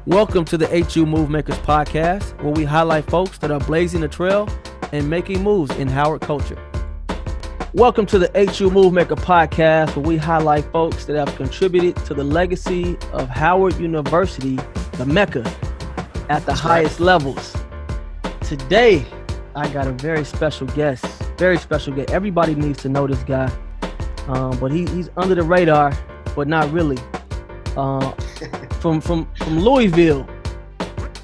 Welcome to the HU Move Makers podcast, where we highlight folks that are blazing the trail and making moves in Howard culture. Welcome to the HU Move Maker podcast, where we highlight folks that have contributed to the legacy of Howard University, the Mecca, at the highest levels. Today, I got a very special guest. Everybody needs to know this guy, but he's under the radar, but not really. From Louisville,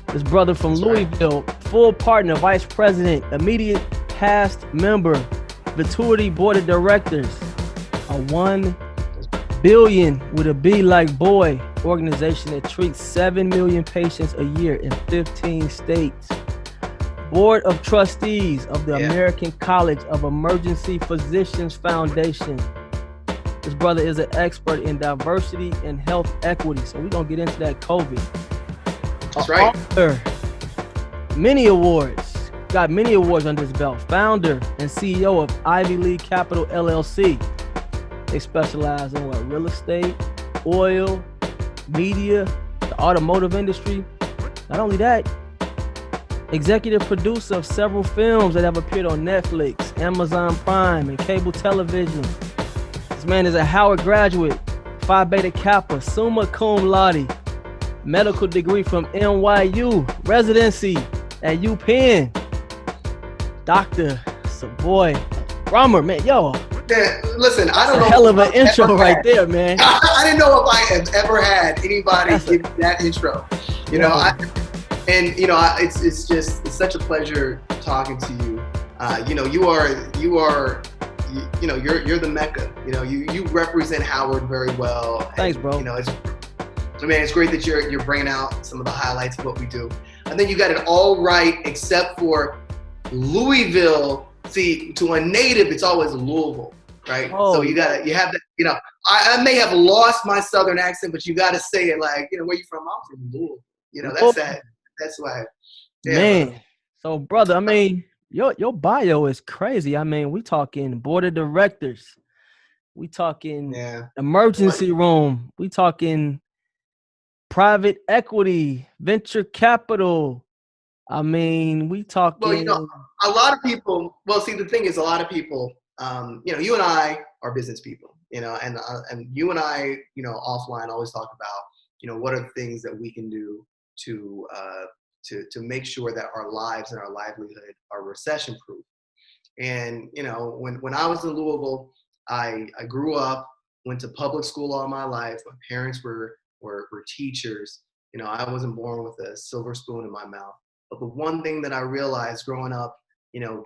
this brother from Louisville, full partner, vice president, immediate past member, Vituity Board of Directors, a 1 billion with a B like boy organization that treats 7 million patients a year in 15 states. Board of Trustees of the American College of Emergency Physicians Foundation. This brother is an expert in diversity and health equity. So we're going to get into that COVID. That's right. Author, many awards. Got many awards under his belt. Founder and CEO of Ivy League Capital LLC. They specialize in real estate, oil, media, the automotive industry. Not only that, executive producer of several films that have appeared on Netflix, Amazon Prime, and cable television. This man is a Howard graduate, Phi Beta Kappa, summa cum laude, medical degree from NYU, residency at UPenn. Dr. Savoy, Brummer, man, yo. Yeah, listen, I don't know. Hell of an intro right there, man. I didn't know if I have ever had anybody give me that intro. It's such a pleasure talking to you. You're the Mecca. You represent Howard very well. Thanks, bro. It's great that you're bringing out some of the highlights of what we do. I think you got it all right, except for Louisville. See, to a native, it's always Louisville, right? Oh. So you have that. I may have lost my Southern accent, but you got to say it like, where you from? I'm from Louisville. That's why. Yeah, man. So, brother, your bio is crazy. We talking board of directors. We talking emergency room. We talking private equity, venture capital. We talking. Well, a lot of people. Well, see, the thing is, a lot of people. You and I are business people. And you and I, offline always talk about, what are the things that we can do to make sure that our lives and our livelihood are recession proof. And when I was in Louisville, I grew up, went to public school all my life. My parents were teachers. I wasn't born with a silver spoon in my mouth. But the one thing that I realized growing up,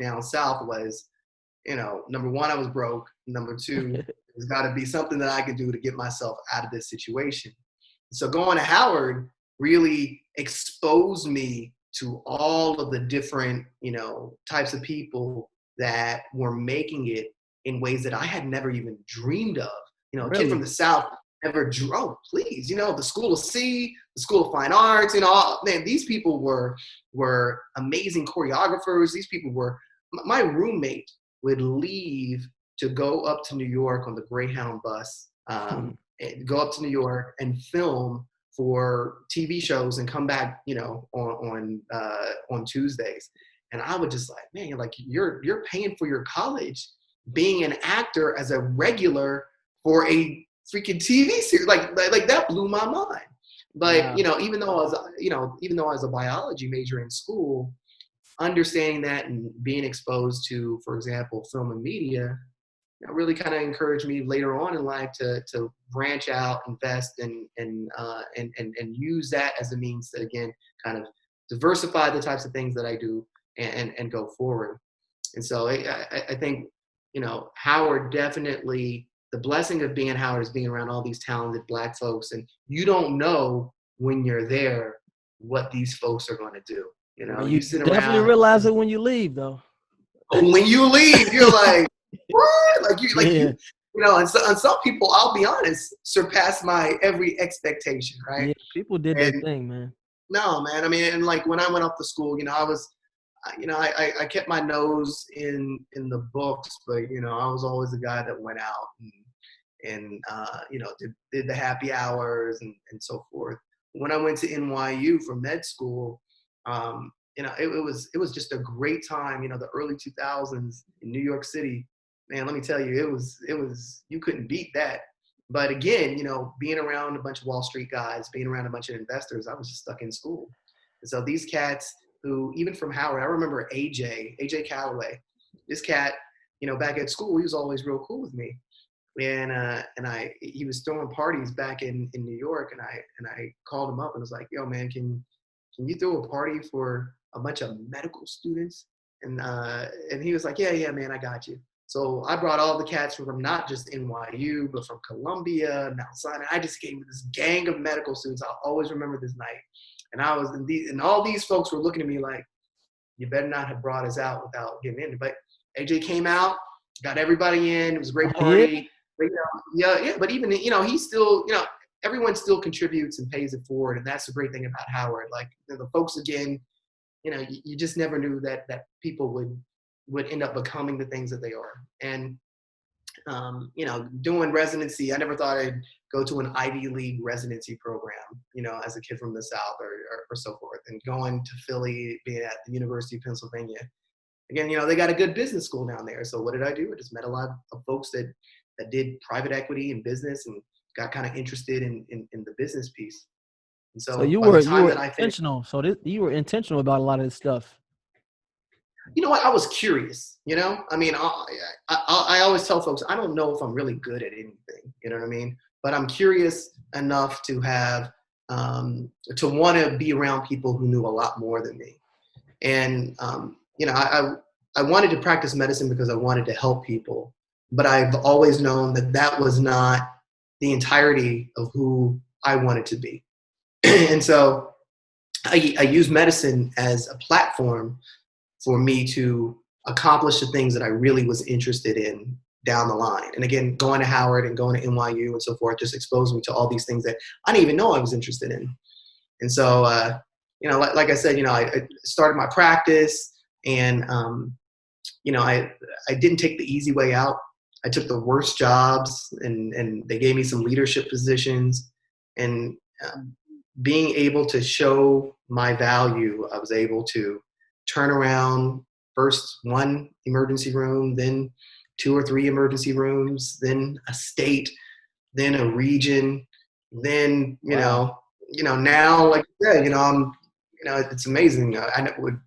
down south was, number one, I was broke. Number two, there's got to be something that I can do to get myself out of this situation. So going to Howard really exposed me to all of the different, types of people that were making it in ways that I had never even dreamed of. A kid from the South never drew, please, the School of C, the School of Fine Arts, these people were amazing choreographers. These people were, my roommate would leave to go up to New York on the Greyhound bus, and go up to New York and film for TV shows and come back, on Tuesdays. And I would just you're paying for your college, being an actor as a regular for a freaking TV series. Like that blew my mind. But, even though I was a biology major in school, understanding that and being exposed to, for example, film and media, really kind of encouraged me later on in life to branch out, invest, and use that as a means to, again, kind of diversify the types of things that I do and go forward. And so I think, Howard definitely, the blessing of being at Howard is being around all these talented Black folks, and you don't know when you're there what these folks are going to do. You sit definitely around, realize it when you leave, though. When you leave, you're like, what? And some people, I'll be honest, surpassed my every expectation, right? Yeah, people did their thing, man. No, man. And when I went off to school, I was, I kept my nose in the books, but I was always the guy that went out and did the happy hours and so forth. when I went to NYU for med school, it was just a great time. The early 2000s in New York City, man. Let me tell you, it was you couldn't beat that. But again, being around a bunch of Wall Street guys, being around a bunch of investors, I was just stuck in school. And so these cats who, even from Howard, I remember AJ Calloway. This cat, back at school, he was always real cool with me. And he was throwing parties back in New York, and I called him up and was like, "Yo, man, can you throw a party for a bunch of medical students?" And he was like, "Yeah, man, I got you." So I brought all the cats from not just NYU, but from Columbia, Mount Sinai. I just gave this gang of medical students. I'll always remember this night. And all these folks were looking at me like, "You better not have brought us out without getting in." But AJ came out, got everybody in. It was a great party. But, yeah. But even, he's still, everyone still contributes and pays it forward. And that's the great thing about Howard. Like, the folks, again, you just never knew that people would end up becoming the things that they are. And, doing residency, I never thought I'd go to an Ivy League residency program, as a kid from the South or so forth. And going to Philly, being at the University of Pennsylvania. Again, they got a good business school down there. So what did I do? I just met a lot of folks that did private equity and business and got kind of interested in the business piece. And so you were intentional. You were intentional about a lot of this stuff. You know what? I was curious. I mean, I always tell folks, I don't know if I'm really good at anything. You know what I mean? But I'm curious enough to have to want to be around people who knew a lot more than me. And I wanted to practice medicine because I wanted to help people. But I've always known that was not the entirety of who I wanted to be. And so I use medicine as a platform for me to accomplish the things that I really was interested in down the line. And again, going to Howard and going to NYU and so forth just exposed me to all these things that I didn't even know I was interested in. And so, like I said, I started my practice, and, I didn't take the easy way out. I took the worst jobs, and they gave me some leadership positions. And being able to show my value, I was able to turn around first one emergency room, then 2 or 3 emergency rooms, then a state, then a region, then, Wow. now, like, I'm, it's amazing. I would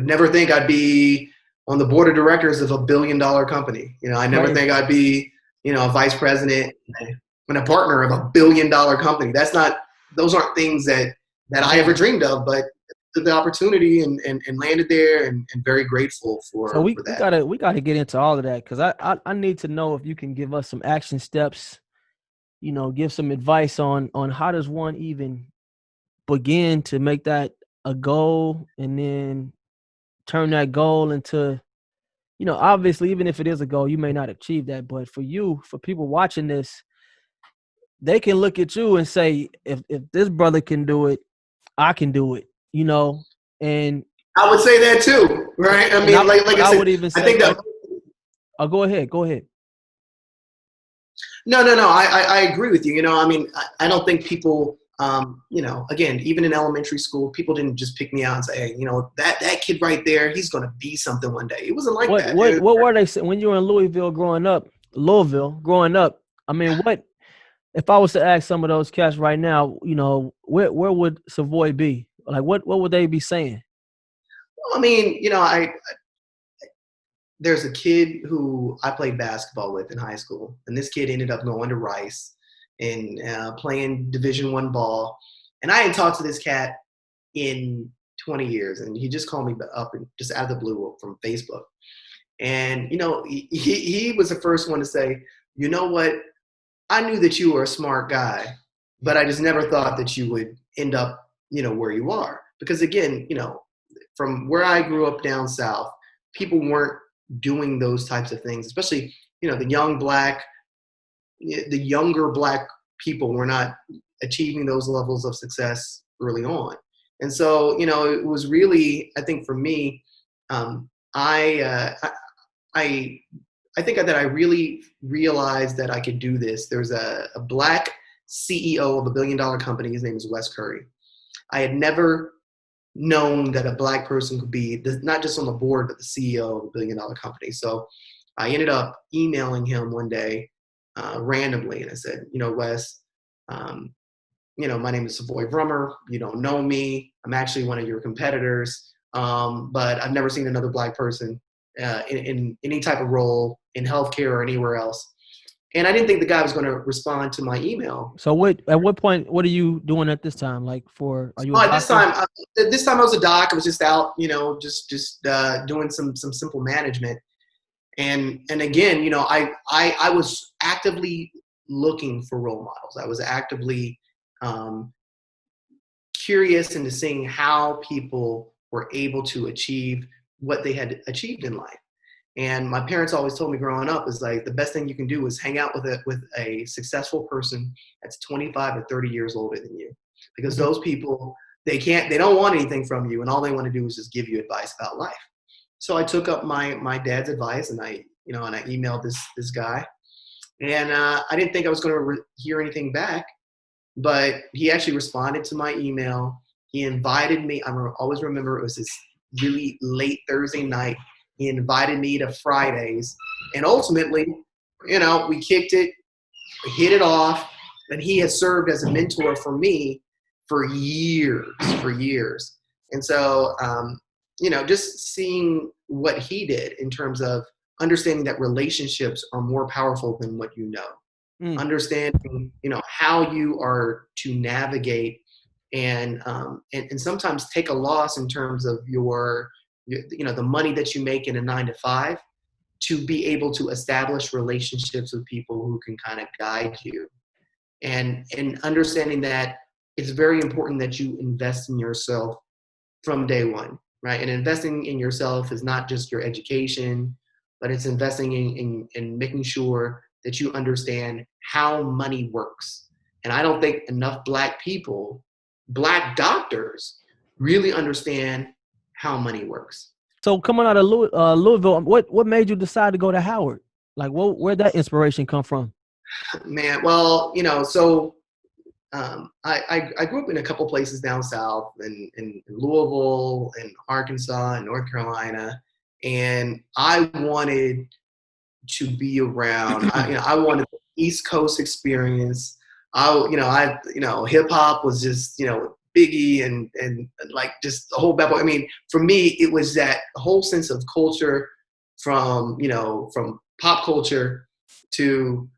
never think I'd be on the board of directors of $1 billion company. I never think I'd be, a vice president and a partner of $1 billion company. Those aren't things that I ever dreamed of, but took the opportunity and landed there, and very grateful for that. We gotta get into all of that, because I need to know if you can give us some action steps, give some advice on how does one even begin to make that a goal, and then turn that goal into, obviously, even if it is a goal, you may not achieve that. But for people watching this, they can look at you and say, if this brother can do it, I can do it, and I would say that too, right? I mean, like I said, would even say, I think that. Oh, go ahead. No. I agree with you. I mean, I don't think people, again, even in elementary school, people didn't just pick me out and say, hey, that kid right there, he's going to be something one day. It wasn't like that. What were they saying when you were in Louisville growing up? I mean, what if I was to ask some of those cats right now, where would Savoy be? Like, what would they be saying? Well, I mean, there's a kid who I played basketball with in high school, and this kid ended up going to Rice and playing Division I ball. And I hadn't talked to this cat in 20 years, and he just called me up and just out of the blue from Facebook. And, he was the first one to say, you know what? I knew that you were a smart guy, but I just never thought that you would end up, where you are. Because again, from where I grew up down south, people weren't doing those types of things, especially, the younger black people were not achieving those levels of success early on. And so, it was really, I think for me, I think that I really realized that I could do this. There's a black CEO of a billion-dollar company. His name is Wes Curry. I had never known that a Black person could be not just on the board, but the CEO of a billion-dollar company. So I ended up emailing him one day randomly, and I said, Wes, my name is Savoy Brummer. You don't know me. I'm actually one of your competitors, but I've never seen another Black person in any type of role in healthcare or anywhere else. And I didn't think the guy was going to respond to my email. So at what point, what are you doing at this time? Like are you a At doctor? this time I was a doc. I was just out, just doing some simple management. And again, I was actively looking for role models. I was actively curious into seeing how people were able to achieve what they had achieved in life. And my parents always told me growing up is like, the best thing you can do is hang out with a successful person that's 25 or 30 years older than you, because those people, they don't want anything from you, and all they want to do is just give you advice about life. So I took up my dad's advice, and I emailed this guy, and I didn't think I was going to hear anything back, but he actually responded to my email. He invited me. I always remember, it was this really late Thursday night. He invited me to Fridays, and ultimately, we kicked it, we hit it off, and he has served as a mentor for me for years. And so, just seeing what he did in terms of understanding that relationships are more powerful than what you know. Understanding, how you are to navigate and sometimes take a loss in terms of the money that you make in a 9-to-5, to be able to establish relationships with people who can kind of guide you, and understanding that it's very important that you invest in yourself from day one, right? And investing in yourself is not just your education, but it's investing in making sure that you understand how money works. And I don't think enough Black people, Black doctors, really understand how money works. So coming out of Louisville, what made you decide to go to Howard? Like, where'd that inspiration come from? Man, well, so I grew up in a couple places down south, in Louisville, in Arkansas, and North Carolina, and I wanted to be around. I wanted the East Coast experience. Hip hop was just Biggie and like just the whole Bad Boy. I mean, for me, it was that whole sense of culture, from pop culture to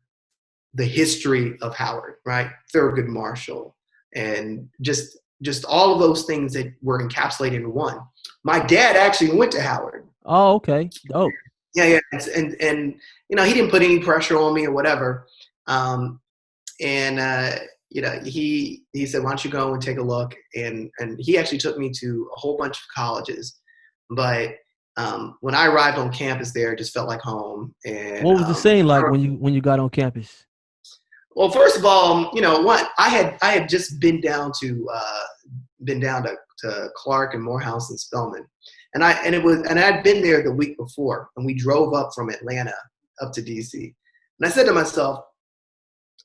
the history of Howard, right? Thurgood Marshall, and just all of those things that were encapsulated in one. My dad actually went to Howard. Oh, okay. Oh, yeah. And he didn't put any pressure on me or whatever. He said, why don't you go and take a look? And he actually took me to a whole bunch of colleges. But when I arrived on campus there, it just felt like home. And what was the scene like when you got on campus? Well, first of all, I had just been down to Clark and Morehouse and Spelman, and I'd been there the week before, and we drove up from Atlanta up to DC, and I said to myself,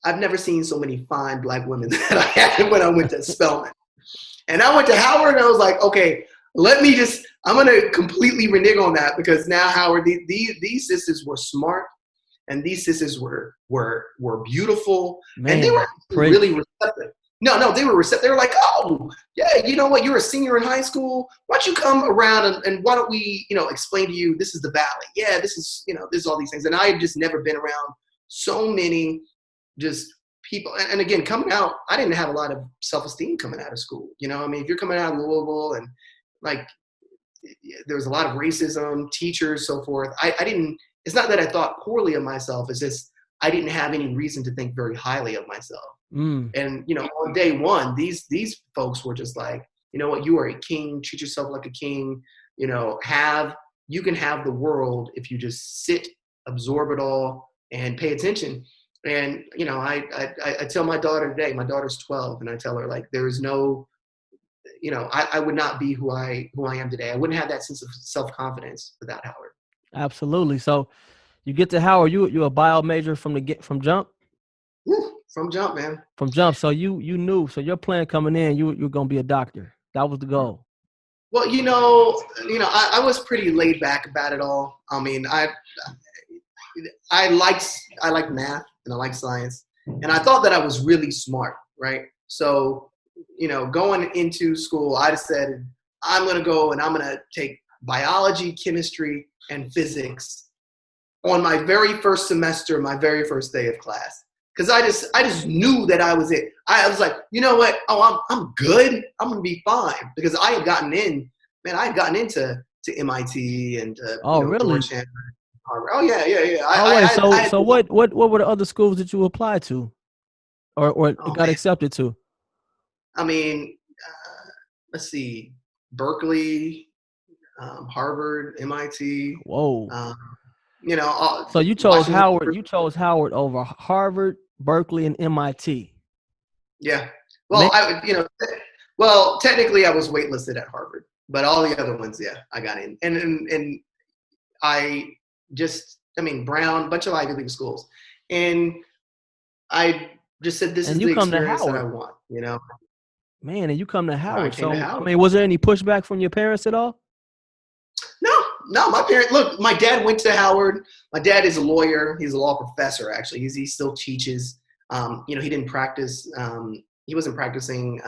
I've never seen so many fine Black women that I had when I went to Spelman, and I went to Howard, and I was like, okay, I'm gonna completely renege on that, because now Howard, these sisters were smart. And these sisters were beautiful, Man, and they were really receptive. No, they were receptive. They were like, oh, yeah, you know what? You're a senior in high school. Why don't you come around and why don't we, explain to you, this is the valley. Yeah, this is all these things. And I had just never been around so many just people. And again, coming out, I didn't have a lot of self-esteem coming out of school. I mean, if you're coming out of Louisville and like, there was a lot of racism, teachers, so forth. It's not that I thought poorly of myself. It's just I didn't have any reason to think very highly of myself. And on day one, these folks were just like, you know what, you are a king. Treat yourself like a king. You can have the world if you just sit, absorb it all, and pay attention. And I tell my daughter today. My daughter's 12, and I tell her, like, there is no, I would not be who I am today. I wouldn't have that sense of self-confidence without Howard. Absolutely. So you get to Howard, you a bio major from jump? from jump, man. From jump. So you knew. So your plan coming in, you're gonna be a doctor. That was the goal. Well, I was pretty laid back about it all. I mean, I liked math and I liked science, and I thought that I was really smart, right? So, going into school, I decided I'm going to go and I'm going to take biology, chemistry, and physics on my very first semester, my very first day of class. Because I just knew that I was it. I was like, you know what? Oh, I'm good. I'm gonna be fine because I had gotten in. Man, I had gotten into MIT and Really? Georgetown, Harvard. Oh yeah. So what were the other schools that you applied to, or got accepted to? I mean, let's see, Berkeley, Harvard, MIT. Whoa. So you chose Washington Howard. University. You chose Howard over Harvard, Berkeley, and MIT. Yeah. Well, well, technically I was waitlisted at Harvard, but all the other ones, yeah, I got in. And I Brown, bunch of Ivy League schools. And I just said, this is the experience that I want, Man, and you come to Howard. I came to Howard. I mean, was there any pushback from your parents at all? No, my parents, look, my dad went to Howard. My dad is a lawyer. He's a law professor, actually. He still teaches. He didn't practice. He wasn't practicing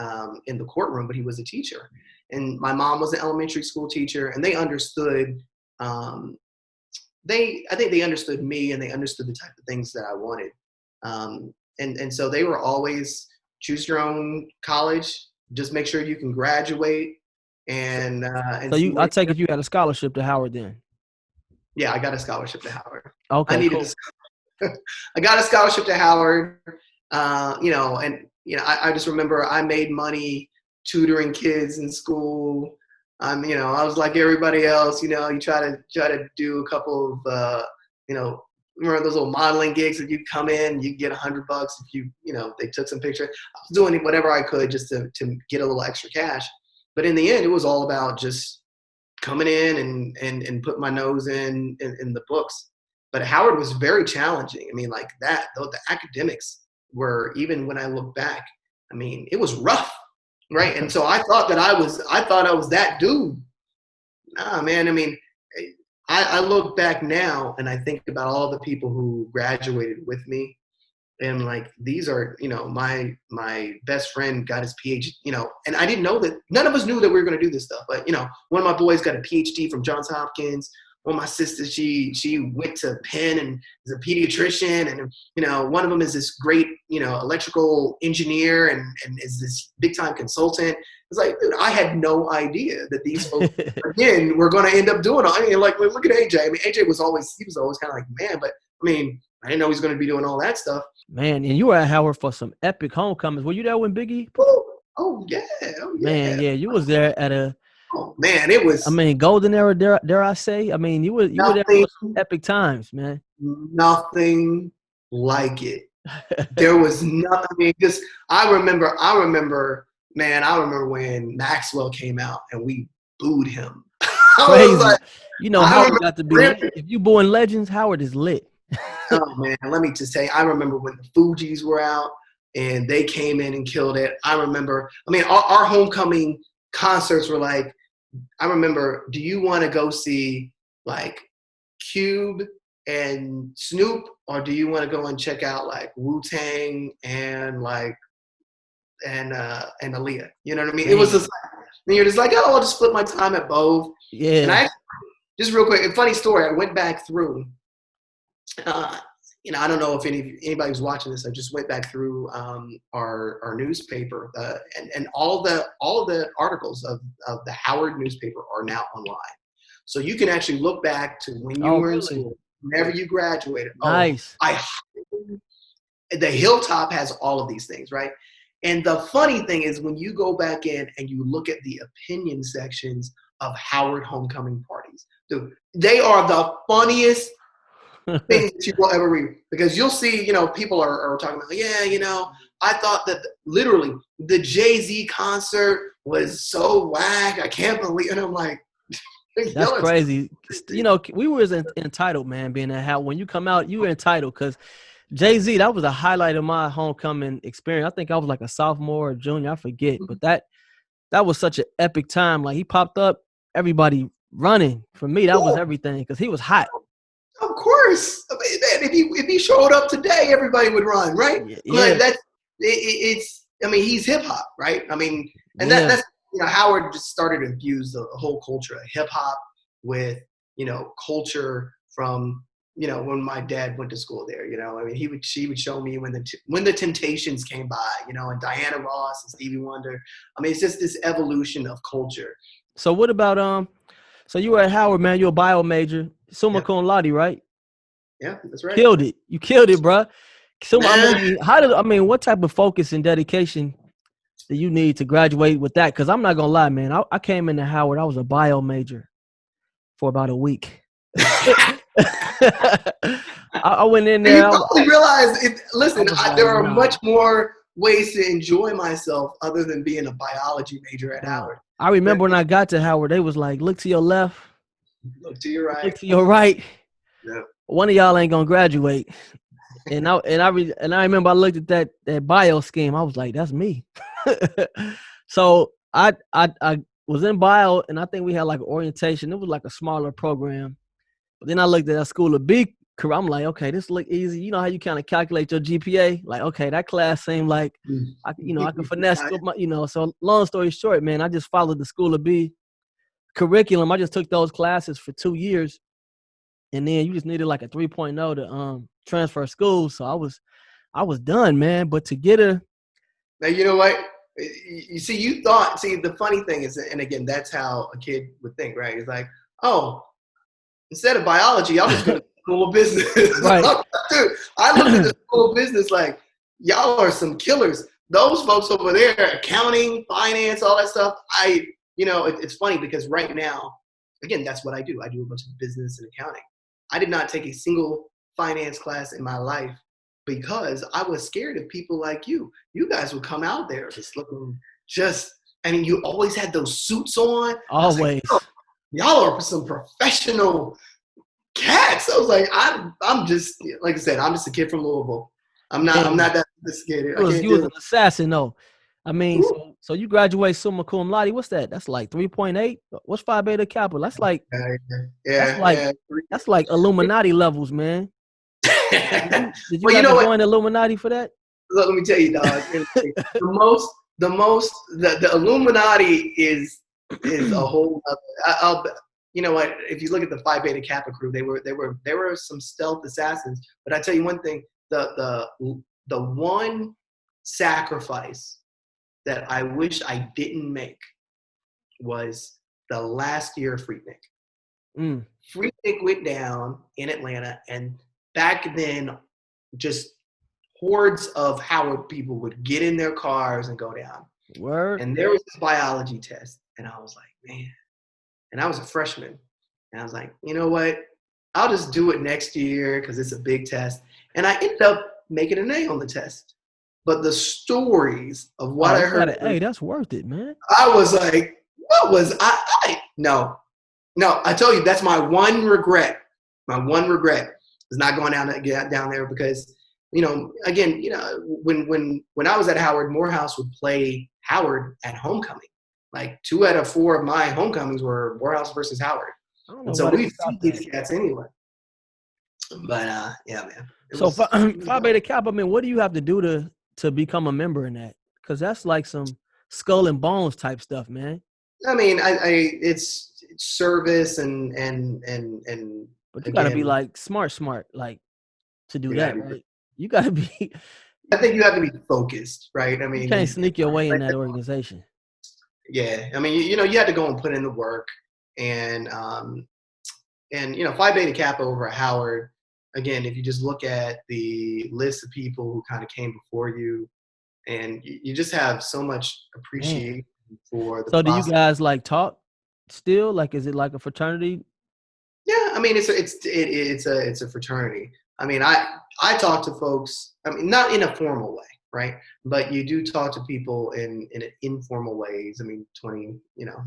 in the courtroom, but he was a teacher. And my mom was an elementary school teacher, and they understood. I think they understood me, and they understood the type of things that I wanted. And so they were always, choose your own college. Just make sure you can graduate. And so I take it you had a scholarship to Howard then. Yeah, I got a scholarship to Howard. Okay, I got a scholarship to Howard. I just remember I made money tutoring kids in school. I was like everybody else. You try to do a couple of remember those little modeling gigs that you come in, you get $100 if they took some pictures. I was doing whatever I could just to get a little extra cash. But in the end, it was all about just coming in and putting my nose in the books. But Howard was very challenging. I mean, like that, though, the academics were, even when I look back, I mean, it was rough, right? And so I thought I was that dude. Nah, man. I mean, I look back now and I think about all the people who graduated with me. And like, these are, my best friend got his PhD, and I didn't know that, none of us knew that we were going to do this stuff. But, one of my boys got a PhD from Johns Hopkins. One of my sisters, she went to Penn and is a pediatrician. And, one of them is this great, electrical engineer and is this big time consultant. It's like, dude, I had no idea that these folks, again, were going to end up doing all. I mean, like, look at AJ. I mean, AJ was always kind of like, man, but I mean, I didn't know he was going to be doing all that stuff. Man, and you were at Howard for some epic homecomings. Were you there when Biggie? Oh yeah. Man, yeah, you was there at a. Oh man, it was. I mean, golden era. Dare I say? I mean, you were there for some epic times, man. Nothing like it. There was nothing. I mean, just I remember, man. I remember when Maxwell came out and we booed him. Crazy. Like, Howard got to be. If you born legends, Howard is lit. Oh man, let me just say, I remember when the Fugees were out and they came in and killed it. I remember, our homecoming concerts were like, I remember, do you want to go see like Cube and Snoop, or do you want to go and check out like Wu-Tang and like and Aaliyah? You know what I mean? It was just like, and you're just like, oh, I'll just split my time at both. Yeah. And just real quick, a funny story. I went back through. I don't know if anybody was watching this. I just went back through our newspaper, and all the articles of the Howard newspaper are now online. So you can actually look back to when you were in school, whenever you graduated. Nice. The Hilltop has all of these things, right? And the funny thing is when you go back in and you look at the opinion sections of Howard homecoming parties, dude, they are the funniest things that you will ever read, because you'll see, people are talking about, I thought that literally the Jay-Z concert was so whack. I can't believe, and I'm like, that's crazy. We were entitled, man, being at Howard. When you come out, you were entitled because Jay-Z, that was a highlight of my homecoming experience. I think I was like a sophomore or junior, I forget. But that was such an epic time. Like he popped up, everybody running. For me, that was Yeah, everything because he was hot. of course. I mean, man, if he showed up today, everybody would run, right? Yeah, But yeah, it's. I mean, he's hip hop, right? I mean, and yeah. that's Howard just started to infuse the whole culture of hip hop with culture from when my dad went to school there. I mean, she would show me when the Temptations came by, and Diana Ross and Stevie Wonder. I mean, it's just this evolution of culture. So what about so you were at Howard, man, you're a bio major, summa Yep. cum laude, right? Yeah, that's right. Killed it. You killed it, bro. So Man, I mean, what type of focus and dedication do you need to graduate with that? Because I'm not gonna lie, man. I came into Howard. I was a bio major for about a week. I went in there. you probably realize I listen, was like, there are nah. much more ways to enjoy myself other than being a biology major at Howard. I remember when I got to Howard, they was like, look to your left, Look to your right. look to your right. Yeah. One of y'all ain't gonna graduate. And I remember I looked at that bio scheme. I was like, that's me. So I was in bio, and I think we had like orientation. It was like a smaller program. But then I looked at that school of B career. I'm like, okay, this look easy. You know how you kind of calculate your GPA? Like, okay, that class seemed like I could finesse my, So long story short, man, I just followed the school of B curriculum. I just took those classes for 2 years, and then you just needed like a 3.0 to transfer schools. So I was done, man. But to get a Now you know what? You see, the funny thing is, and again, that's how a kid would think, right? It's like, oh, instead of biology, I'll just go to school of business. right, Dude, I looked at the school of business like, y'all are some killers. Those folks over there, accounting, finance, all that stuff. It's funny because right now, again, that's what I do. I do a bunch of business and accounting. I did not take a single finance class in my life because I was scared of people like you. You guys would come out there just looking you always had those suits on. I was like, always. oh, y'all are some professional cats. I was like, I'm just, like I said, I'm just a kid from Louisville. I'm not that sophisticated. I can't You was do an it. assassin though. I mean, Ooh. so you graduate summa cum laude. What's that? That's like 3.8. What's Phi Beta Kappa? That's Yeah, like yeah. that's like Illuminati levels, man. Did you Well, you have know to what? join Illuminati for that? Look, let me tell you, dog. The Illuminati is a whole. You know what? If you look at the Phi Beta Kappa crew, they were some stealth assassins. But I tell you one thing: the one sacrifice that I wish I didn't make was the last year of Freaknik. Mm, Freaknik went down in Atlanta, and back then, just hordes of Howard people would get in their cars and go down. word. And there was this biology test, and I was like, man. And I was a freshman, and I was like, you know what? I'll just do it next year because it's a big test. And I ended up making an A on the test. But the stories of what Oh, I you got heard, an A. That's worth it, man. I was like, what was no. No, I tell you, that's my one regret. My one regret is not going down there because, again, when I was at Howard, Morehouse would play Howard at homecoming. Like 2 out of 4 of my homecomings were Morehouse versus Howard. I don't know And so why they we'd see stopped that. these cats anyway. But yeah, man. It So was Phi Beta Kappa, I mean, what do you have to do to become a member in that? Because that's like some skull and bones type stuff, man. I mean, it's service and But you got to be again, like smart, like to do you gotta that, be. right? You got to be. I think you have to be focused, right? I You mean, can't sneak your way in that organization. yeah. I mean, you had to go and put in the work, and Phi Beta Kappa over at Howard. Again, if you just look at the list of people who kind of came before you, and you just have so much Man. appreciation for the So do you process. guys like talk still? Like, is it like a fraternity? Yeah, I mean, it's a fraternity. I mean, I talk to folks. I mean, not in a formal way, right? But you do talk to people in informal ways. I mean,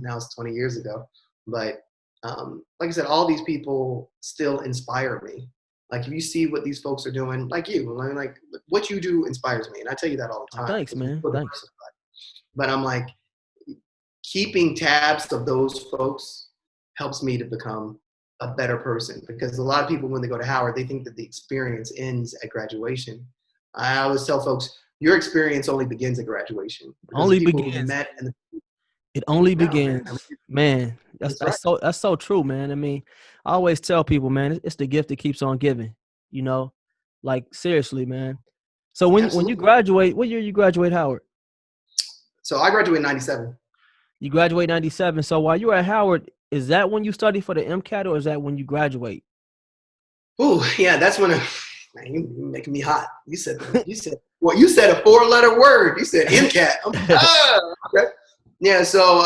now it's 20 years ago, but like I said, all these people still inspire me. Like, if you see what these folks are doing, like you, like what you do inspires me. And I tell you that all the Oh, time. thanks, man. Thanks. But I'm like, keeping tabs of those folks helps me to become a better person, because a lot of people, when they go to Howard, they think that the experience ends at graduation. I always tell folks, your experience only begins at graduation, because the Only people who you begins. met and It only no, man, begins. Man, that's that's right. that's so true, man. I mean, I always tell people, man, it's the gift that keeps on giving. You know, like seriously, man. So when you Absolutely. graduate, what year you graduate, Howard? So I graduated in 97. You graduate 97. So while you were at Howard, is that when you study for the MCAT, or is that when you graduate? Oh, yeah, that's when man, you're making me hot. You said well, you said a 4-letter word. You said MCAT. Okay. Yeah, so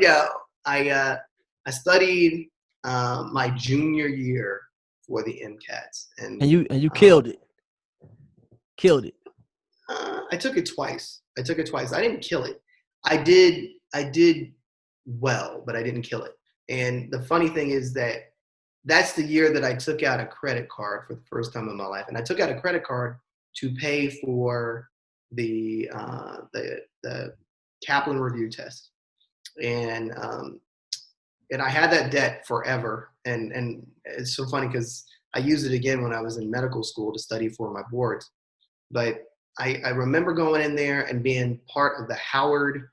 yeah, I studied my junior year for the MCATs, And you uh, killed it. Killed it. I took it twice. I didn't kill it. I did well, but I didn't kill it. And the funny thing is that that's the year that I took out a credit card for the first time in my life. And I took out a credit card to pay for the Kaplan review test. And I had that debt forever. And it's so funny because I used it again when I was in medical school to study for my boards. But I remember going in there and being part of the Howard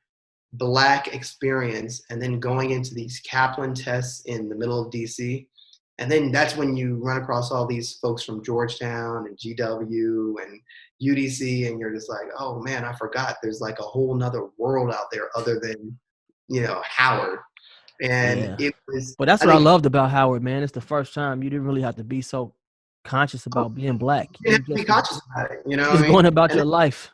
Black experience, and then going into these Kaplan tests in the middle of DC. And then that's when you run across all these folks from Georgetown and GW and UDC, and you're just like, oh man, I forgot there's like a whole nother world out there other than, Howard. And Yeah. it was, But that's I what I think, loved about Howard, man. It's the first time you didn't really have to be so conscious about being black. you You have to be just conscious about it, you know what I just going mean? about And your life.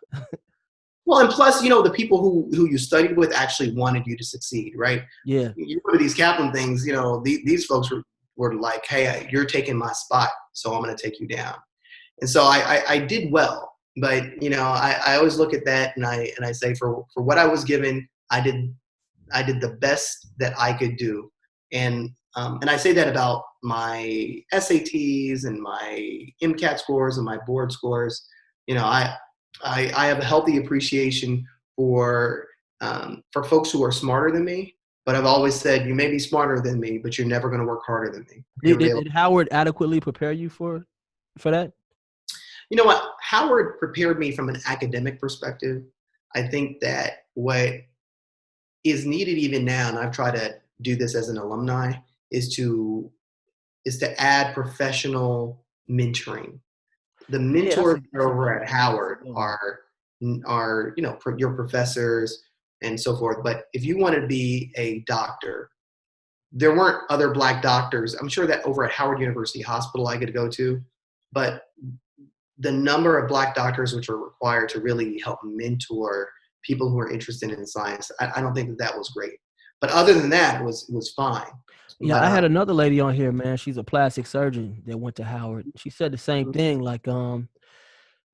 well, and plus, the people who you studied with actually wanted you to succeed, right? Yeah. You go to these Kaplan things, these folks were like, hey, you're taking my spot, so I'm going to take you down. And so I did well, but I always look at that and I say, for what I was given, I did the best that I could do. And I say that about my SATs and my MCAT scores and my board scores. I have a healthy appreciation for folks who are smarter than me. But I've always said, you may be smarter than me, but you're never going to work harder than me. Did Howard adequately prepare you for that? You know what? Howard prepared me from an academic perspective. I think that what is needed even now, and I've tried to do this as an alumni, is to add professional mentoring. The Yeah, that's mentors that's a good over one, at man. That's a Howard good one. are your professors and so forth. But if you want to be a doctor, there weren't other Black doctors. I'm sure that over at Howard University Hospital I get to go to, but the number of Black doctors which are required to really help mentor people who are interested in science, I don't think that was great. But other than that, it was fine. Yeah, But I had another lady on here, man. She's a plastic surgeon that went to Howard. She said the same thing. Like, I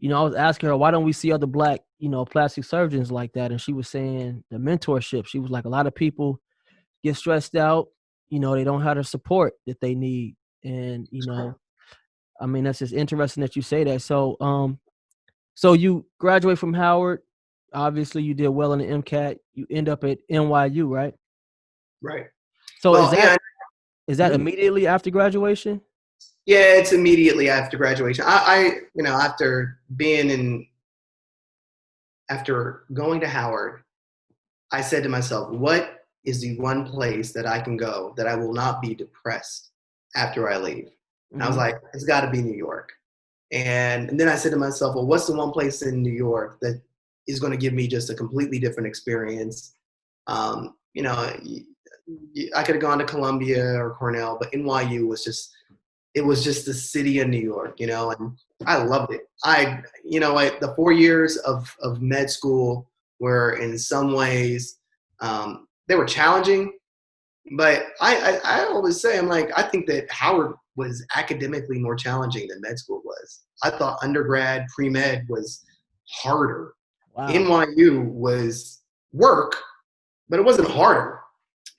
was asking her, why don't we see other Black, plastic surgeons like that? And she was saying the mentorship. She was like, a lot of people get stressed out. They don't have the support that they need. And, I mean, that's just interesting that you say that. So you graduate from Howard. Obviously, you did well in the MCAT. You end up at NYU, right? right. So is Well, that yeah. is that immediately after graduation? Yeah, it's immediately after graduation. After going to Howard, I said to myself, what is the one place that I can go that I will not be depressed after I leave? And I was Mm-hmm. like, it's got to be New York. And then I said to myself, well, what's the one place in New York that is going to give me just a completely different experience? I could have gone to Columbia or Cornell, but NYU was just the city of New York, and I loved it. The 4 years of med school were in some ways, they were challenging, but I always say, I think that Howard was academically more challenging than med school was. I thought undergrad, pre-med was harder. Wow. NYU was work, but it wasn't harder.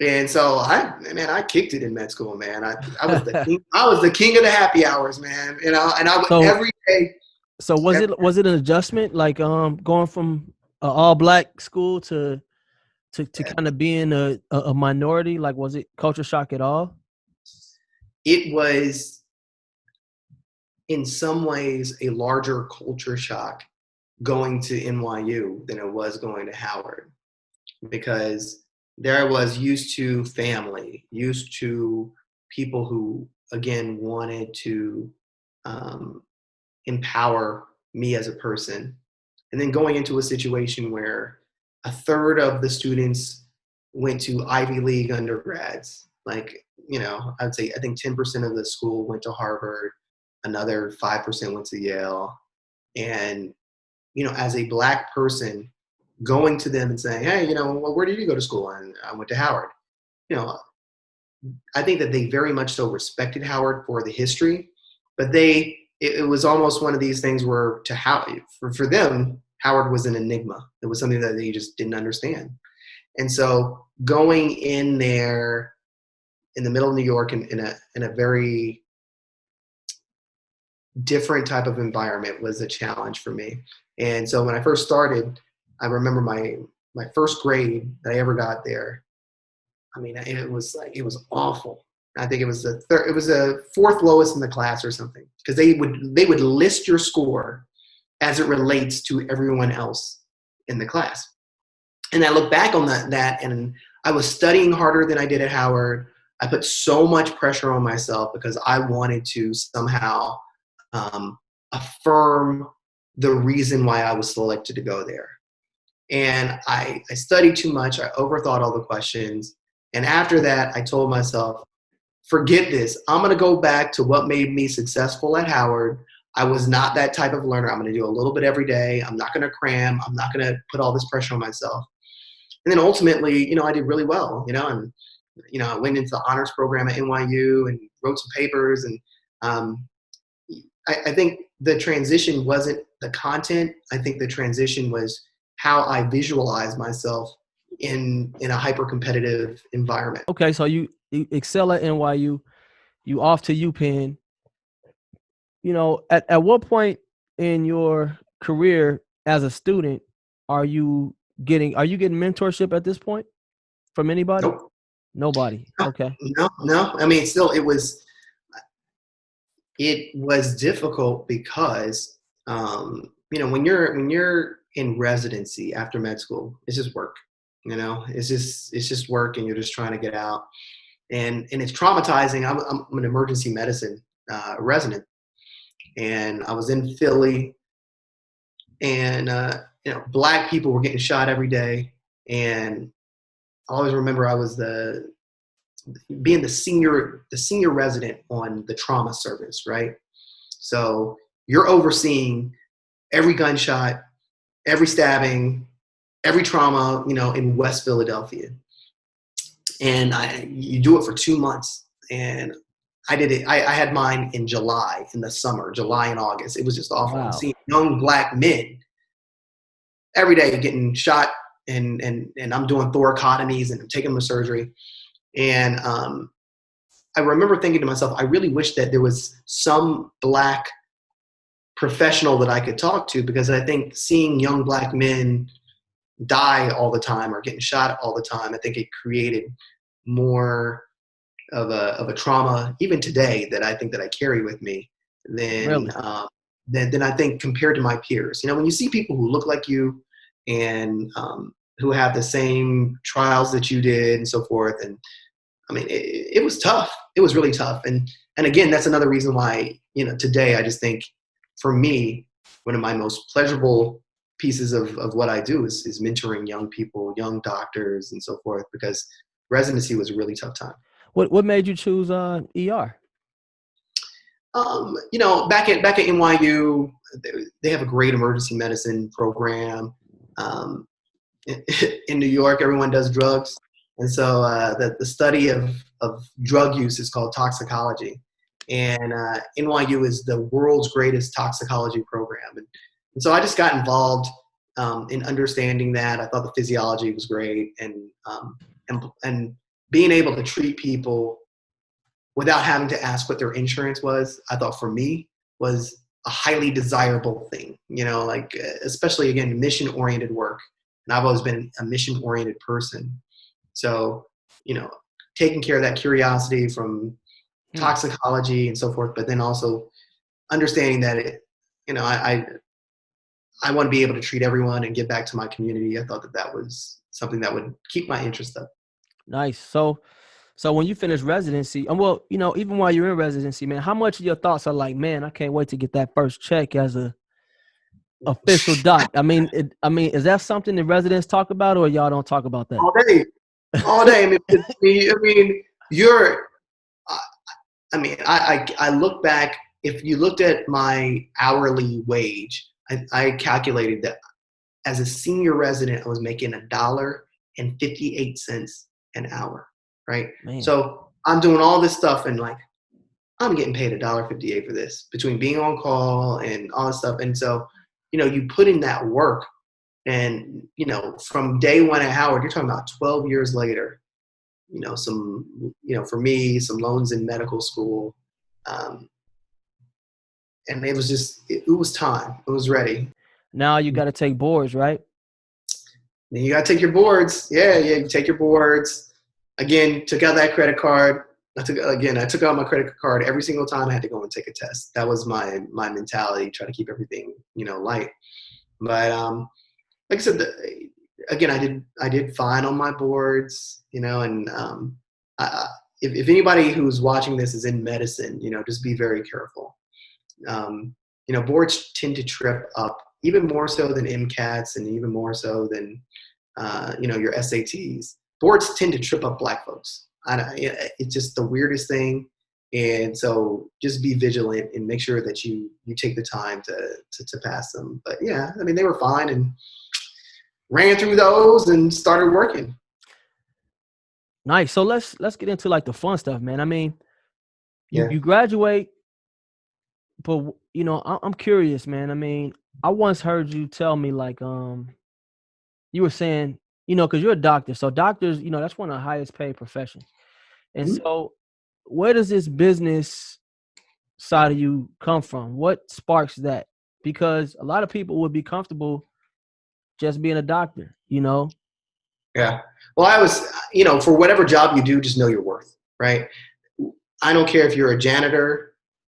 And so I kicked it in med school, man. I was the king. I was the king of the happy hours, man. You know, and I would So every day. so was it an adjustment like going from an all black school to kind of being a minority? Like, was it culture shock at all? It was in some ways a larger culture shock going to NYU than it was going to Howard, because there I was used to family, used to people who again wanted to um, empower me as a person. And then going into a situation where a third of the students went to Ivy League undergrads. Like, I'd say I think 10% of the school went to Harvard, another 5% went to Yale. And, as a Black person, going to them and saying, hey, well, where did you go to school? And I went to Howard. You know, I think that they very much so respected Howard for the history, but it was almost one of these things where for them, Howard was an enigma. It was something that they just didn't understand. And so going in there in the middle of New York in a very different type of environment was a challenge for me. And so when I first started, I remember my first grade that I ever got there. I mean, it was awful. I think it was the fourth lowest in the class or something, because they would list your score as it relates to everyone else in the class. And I look back on that, and I was studying harder than I did at Howard. I put so much pressure on myself because I wanted to somehow affirm the reason why I was selected to go there. And I studied too much. I overthought all the questions. And after that, I told myself, forget this. I'm going to go back to what made me successful at Howard. I was not that type of learner. I'm going to do a little bit every day. I'm not going to cram. I'm not going to put all this pressure on myself. And then ultimately, I did really well, and, I went into the honors program at NYU and wrote some papers. And I think the transition wasn't the content. I think the transition was how I visualize myself in a hyper competitive environment. Okay, so you excel at NYU, you off to UPenn. At what point in your career as a student are you getting mentorship at this point from anybody? Nope. Nobody. Okay. No. I mean, still, it was difficult because, when you're in residency after med school, it's just work. It's just work, and you're just trying to get out, and it's traumatizing. I'm an emergency medicine resident, and I was in Philly, and Black people were getting shot every day, and I always remember I was being the senior resident on the trauma service, right? So you're overseeing every gunshot, every stabbing, every trauma, in West Philadelphia. And you do it for 2 months. And I did it. I had mine in July, in the summer, July and August. It was just awful. Wow. Seeing young Black men every day getting shot, and I'm doing thoracotomies and I'm taking them to surgery. And I remember thinking to myself, I really wish that there was some Black professional that I could talk to, because I think seeing young Black men die all the time or getting shot all the time, I think it created more of a trauma, even today, that I think that I carry with me than Really? than I think compared to my peers. When you see people who look like you and who have the same trials that you did and so forth, and I mean, it was tough. It was really tough. And again, that's another reason why, today I just think, for me, one of my most pleasurable pieces of what I do is mentoring young people, young doctors and so forth, because residency was a really tough time. What made you choose ER? Back at NYU, they have a great emergency medicine program. In New York, everyone does drugs. And so the study of drug use is called toxicology. And NYU is the world's greatest toxicology program. And so I just got involved in understanding that. I thought the physiology was great. And being able to treat people without having to ask what their insurance was, I thought for me was a highly desirable thing, like especially again, mission oriented work. And I've always been a mission oriented person. So, taking care of that curiosity from toxicology and so forth, but then also understanding that I want to be able to treat everyone and give back to my community. I thought that was something that would keep my interest up. Nice. So when you finish residency, well, even while you're in residency, man, how much of your thoughts are like, man, I can't wait to get that first check as a official doc? I mean, is that something the residents talk about, or y'all don't talk about that? All day. I look back. If you looked at my hourly wage, I calculated that as a senior resident, I was making $1.58 an hour. Right. Man. So I'm doing all this stuff and like, I'm getting paid $1.58 for this between being on call and all this stuff. And so, you put in that work and, from day one at Howard, you're talking about 12 years later, for me, some loans in medical school. And it was just, it was time. It was ready. Now you got to take boards, right? Then you got to take your boards. Yeah. You take your boards. Again, took out that credit card. I took out my credit card every single time I had to go and take a test. That was my mentality, try to keep everything, light. But like I said, again, I did fine on my boards, and if anybody who's watching this is in medicine, just be very careful. Boards tend to trip up even more so than MCATs and even more so than, your SATs. Boards tend to trip up Black folks. It's just the weirdest thing. And so just be vigilant and make sure that you take the time to pass them. But yeah, they were fine and ran through those and started working. Nice. So let's get into like the fun stuff, man. You graduate, but I'm curious, man. I once heard you tell me like, you were saying, because you're a doctor. So doctors, that's one of the highest paid professions. And so where does this business side of you come from? What sparks that? Because a lot of people would be comfortable just being a doctor, Yeah. Well, I was, for whatever job you do, just know your worth, right? I don't care if you're a janitor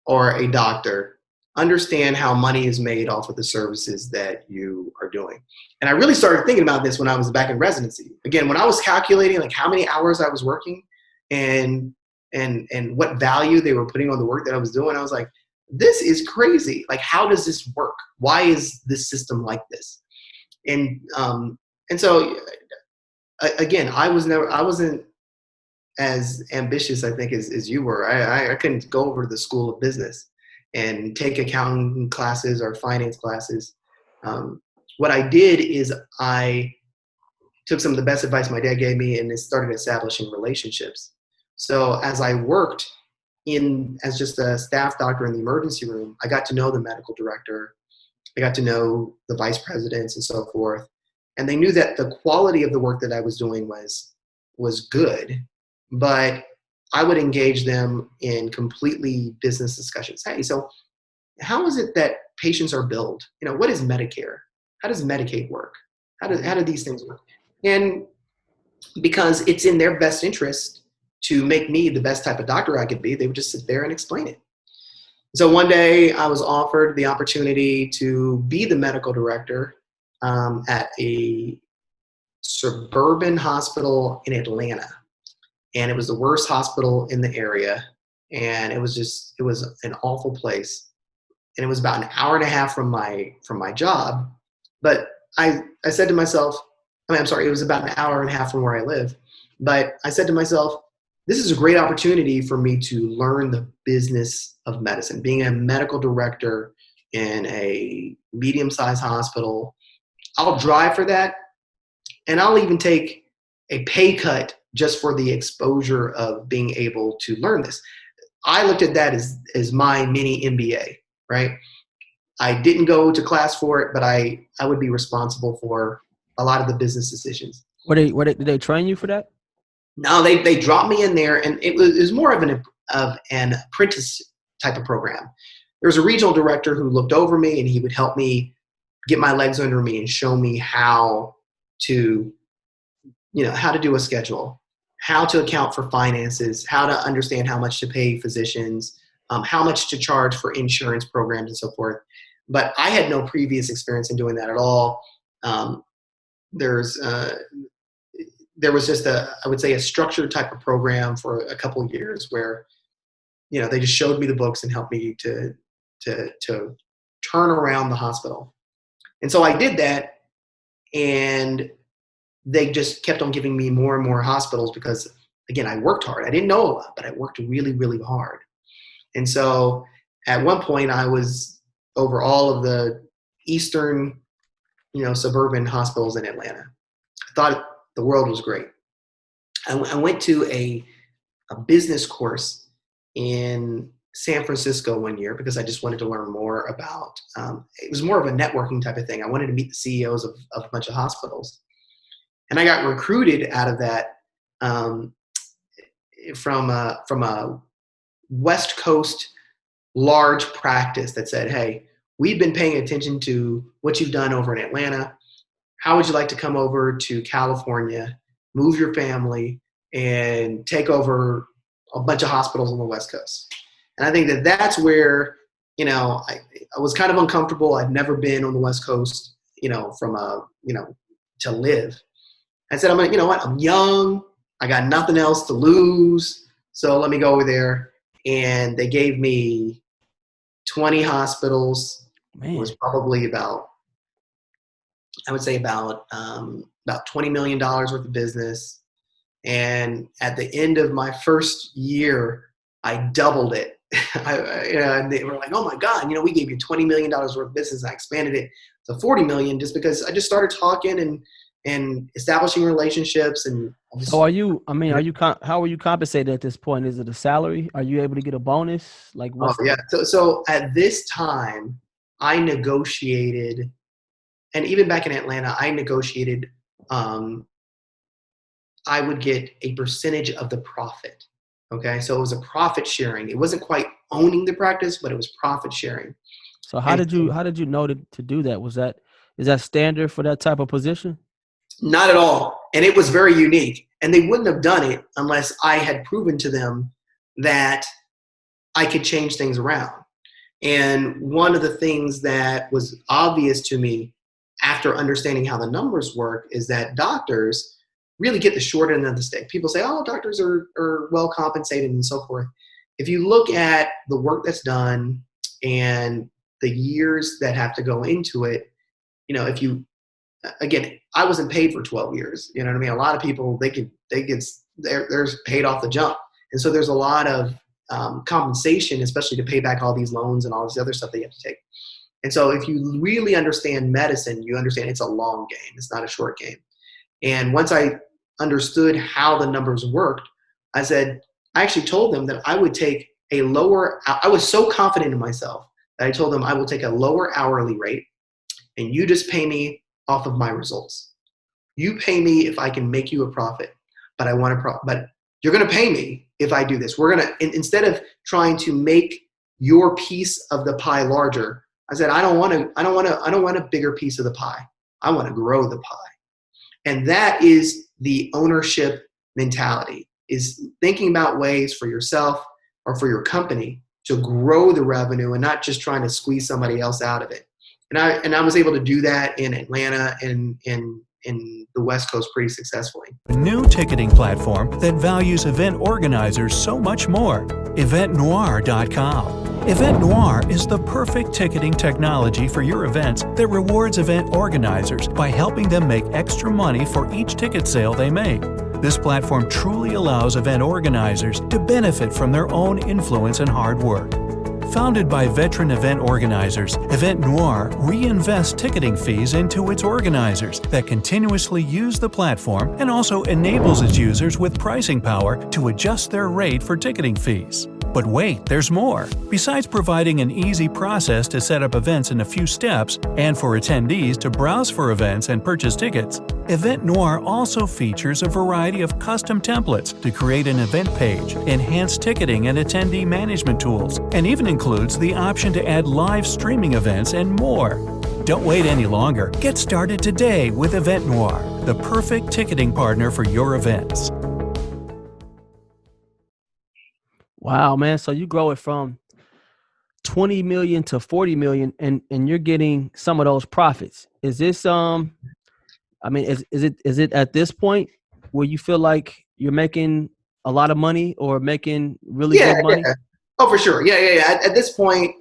or a doctor. Understand how money is made off of the services that you are doing. And I really started thinking about this when I was back in residency. Again, when I was calculating like how many hours I was working and what value they were putting on the work that I was doing, I was like, this is crazy. Like, how does this work? Why is this system like this? And so again, I wasn't as ambitious, I think, as you were. I couldn't go over to the school of business and take accounting classes or finance classes. What I did is I took some of the best advice my dad gave me and started establishing relationships. So as I worked as just a staff doctor in the emergency room, I got to know the medical director. I got to know the vice presidents and so forth. And they knew that the quality of the work that I was doing was good, but I would engage them in completely business discussions. Hey, so how is it that patients are billed? What is Medicare? How does Medicaid work? How do these things work? And because it's in their best interest to make me the best type of doctor I could be, they would just sit there and explain it. So one day I was offered the opportunity to be the medical director at a suburban hospital in Atlanta. And it was the worst hospital in the area. And it was an awful place. And it was about an hour and a half from my job. But I said to myself, it was about an hour and a half from where I live. But I said to myself, this is a great opportunity for me to learn the business of medicine. Being a medical director in a medium-sized hospital, I'll drive for that. And I'll even take a pay cut just for the exposure of being able to learn this. I looked at that as my mini MBA, right? I didn't go to class for it, but I would be responsible for a lot of the business decisions. Did they train you for that? No, they dropped me in there, and it was more of an apprentice type of program. There was a regional director who looked over me, and he would help me get my legs under me and show me how to, how to do a schedule, how to account for finances, how to understand how much to pay physicians, how much to charge for insurance programs and so forth. But I had no previous experience in doing that at all. There was just I would say a structured type of program for a couple of years where, they just showed me the books and helped me to turn around the hospital. And so I did that, and they just kept on giving me more and more hospitals because, again, I worked hard. I didn't know a lot, but I worked really, really hard. And so at one point I was over all of the eastern, suburban hospitals in Atlanta. I thought the world was great. I went to a business course in San Francisco one year because I just wanted to learn more about, it was more of a networking type of thing. I wanted to meet the CEOs of a bunch of hospitals. And I got recruited out of that from a West Coast large practice that said, hey, we've been paying attention to what you've done over in Atlanta. How would you like to come over to California, move your family, and take over a bunch of hospitals on the West Coast? And I think that's where, I was kind of uncomfortable. I'd never been on the West Coast, to live. I said, you know what? I'm young. I got nothing else to lose. So let me go over there. And they gave me 20 hospitals. Man. It was probably about $20 million worth of business. And at the end of my first year, I doubled it. And they were like, oh my God, we gave you $20 million worth of business. I expanded it to $40 million just because I just started talking and establishing relationships. And so how are you compensated at this point? Is it a salary? Are you able to get a bonus? Like what? Oh, yeah. So at this time I negotiated, and even back in Atlanta, I negotiated, I would get a percentage of the profit. Okay. So it was a profit sharing. It wasn't quite owning the practice, but it was profit sharing. So how did you know to do that? Is that standard for that type of position? Not at all. And it was very unique. And they wouldn't have done it unless I had proven to them that I could change things around. And one of the things that was obvious to me after understanding how the numbers work is that doctors really get the short end of the stick. People say, oh, doctors are well compensated and so forth. If you look at the work that's done and the years that have to go into it, again, I wasn't paid for 12 years. You know what I mean? A lot of people, they're paid off the jump. And so there's a lot of compensation, especially to pay back all these loans and all this other stuff that you have to take. And so if you really understand medicine, you understand it's a long game. It's not a short game. And once I understood how the numbers worked, I actually told them that I would take I was so confident in myself that I told them I will take a lower hourly rate and you just pay me off of my results. You pay me if I can make you a profit, but but you're going to pay me if I do this. We're going to, instead of trying to make your piece of the pie larger, I said, I don't want a bigger piece of the pie. I want to grow the pie. And that is the ownership mentality, is thinking about ways for yourself or for your company to grow the revenue and not just trying to squeeze somebody else out of it. And I was able to do that in Atlanta and in the West Coast pretty successfully. A new ticketing platform that values event organizers so much more. EventNoir.com. Event Noir is the perfect ticketing technology for your events that rewards event organizers by helping them make extra money for each ticket sale they make. This platform truly allows event organizers to benefit from their own influence and hard work. Founded by veteran event organizers, Event Noir reinvests ticketing fees into its organizers that continuously use the platform and also enables its users with pricing power to adjust their rate for ticketing fees. But wait, there's more. Besides providing an easy process to set up events in a few steps and for attendees to browse for events and purchase tickets, Event Noir also features a variety of custom templates to create an event page, enhanced ticketing and attendee management tools, and even includes the option to add live streaming events and more. Don't wait any longer. Get started today with Event Noir, the perfect ticketing partner for your events. Wow, man. So you grow it from 20 million to 40 million and you're getting some of those profits. Is this I mean, is it at this point where you feel like you're making a lot of money or making really good money? Yeah. Oh, for sure. Yeah. At this point,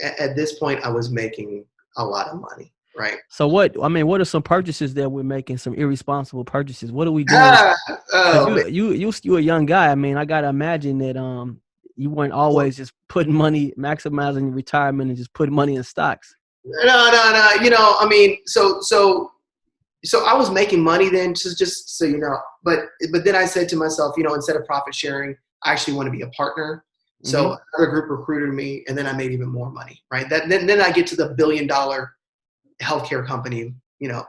at this point I was making a lot of money, right? So what are some purchases that we're making, some irresponsible purchases? What are we doing? You're a young guy. I mean, I got to imagine that you weren't always just putting money, maximizing your retirement and just putting money in stocks. No. I mean, so I was making money then, just so you know. But then I said to myself, instead of profit sharing, I actually want to be a partner. So another group recruited me, and then I made even more money, right? Then I get to the $1 billion healthcare company,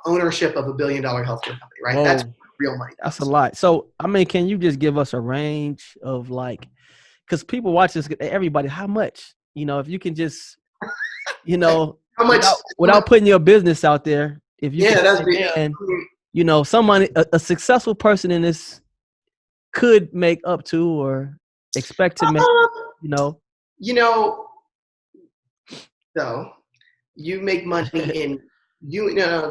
ownership of $1 billion healthcare company, right? Whoa. That's real money. That's a lot. So, I mean, can you just give us a range of because people watch this, everybody, how much? If you can just, How much without putting your business out there, if you somebody, a successful person in this could make up to or expect to make, So you make money in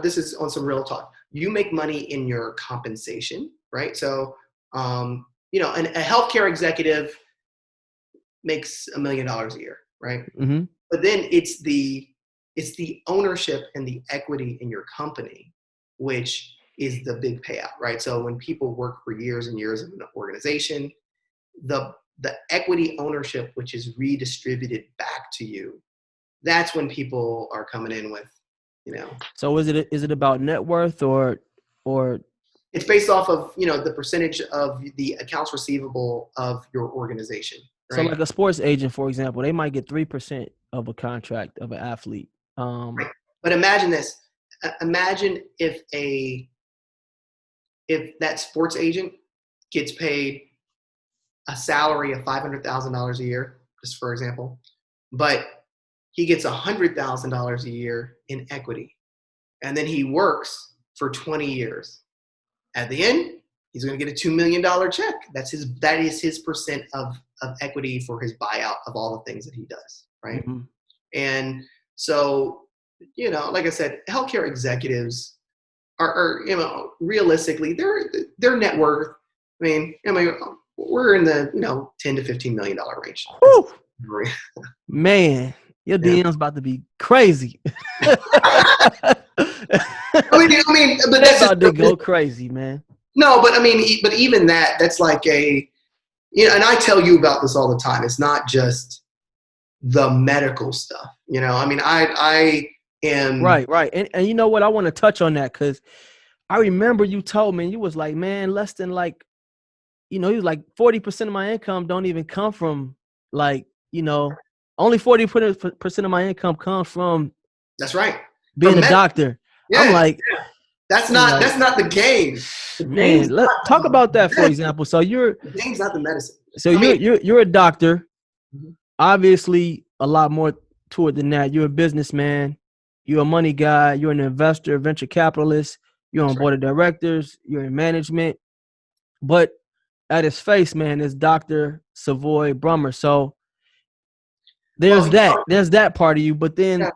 this is on some real talk. You make money in your compensation, right? So a healthcare executive makes $1 million a year, right? Mm-hmm. But then it's the ownership and the equity in your company, which is the big payout, right? So when people work for years and years in an organization, the equity ownership, which is redistributed back to you, that's when people are coming in with, So is it about net worth or it's based off of, the percentage of the accounts receivable of your organization. Right? So like a sports agent, for example, they might get 3% of a contract of an athlete. Right. But imagine this. Imagine if that sports agent gets paid a salary of $500,000 a year, just for example, but he gets $100,000 a year in equity, and then he works for 20 years. At the end, he's going to get a $2 million check. That is his percent of equity for his buyout of all the things that he does, right? Mm-hmm. And so, like I said, healthcare executives are realistically, their net worth. I mean, we're in the $10 to $15 million range. Whew. Man, your DM's about to be crazy. I mean, but that's about to go crazy, man. No, but but even that's like and I tell you about this all the time. It's not just the medical stuff, I am right. And you know what? I want to touch on that because I remember you told me you was like, man, less than he was like 40% of my income don't even come from only 40% of my income comes from. That's right. Being a doctor. Yeah, I'm like, that's not the game. Man, talk about that for example. So the game's not the medicine. So you're a doctor. Mm-hmm. Obviously, a lot more to it than that. You're a businessman. You're a money guy. You're an investor, venture capitalist. You're on board of directors. You're in management. But at his face, man, is Dr. Savoy Brummer. So there's that part of you. But then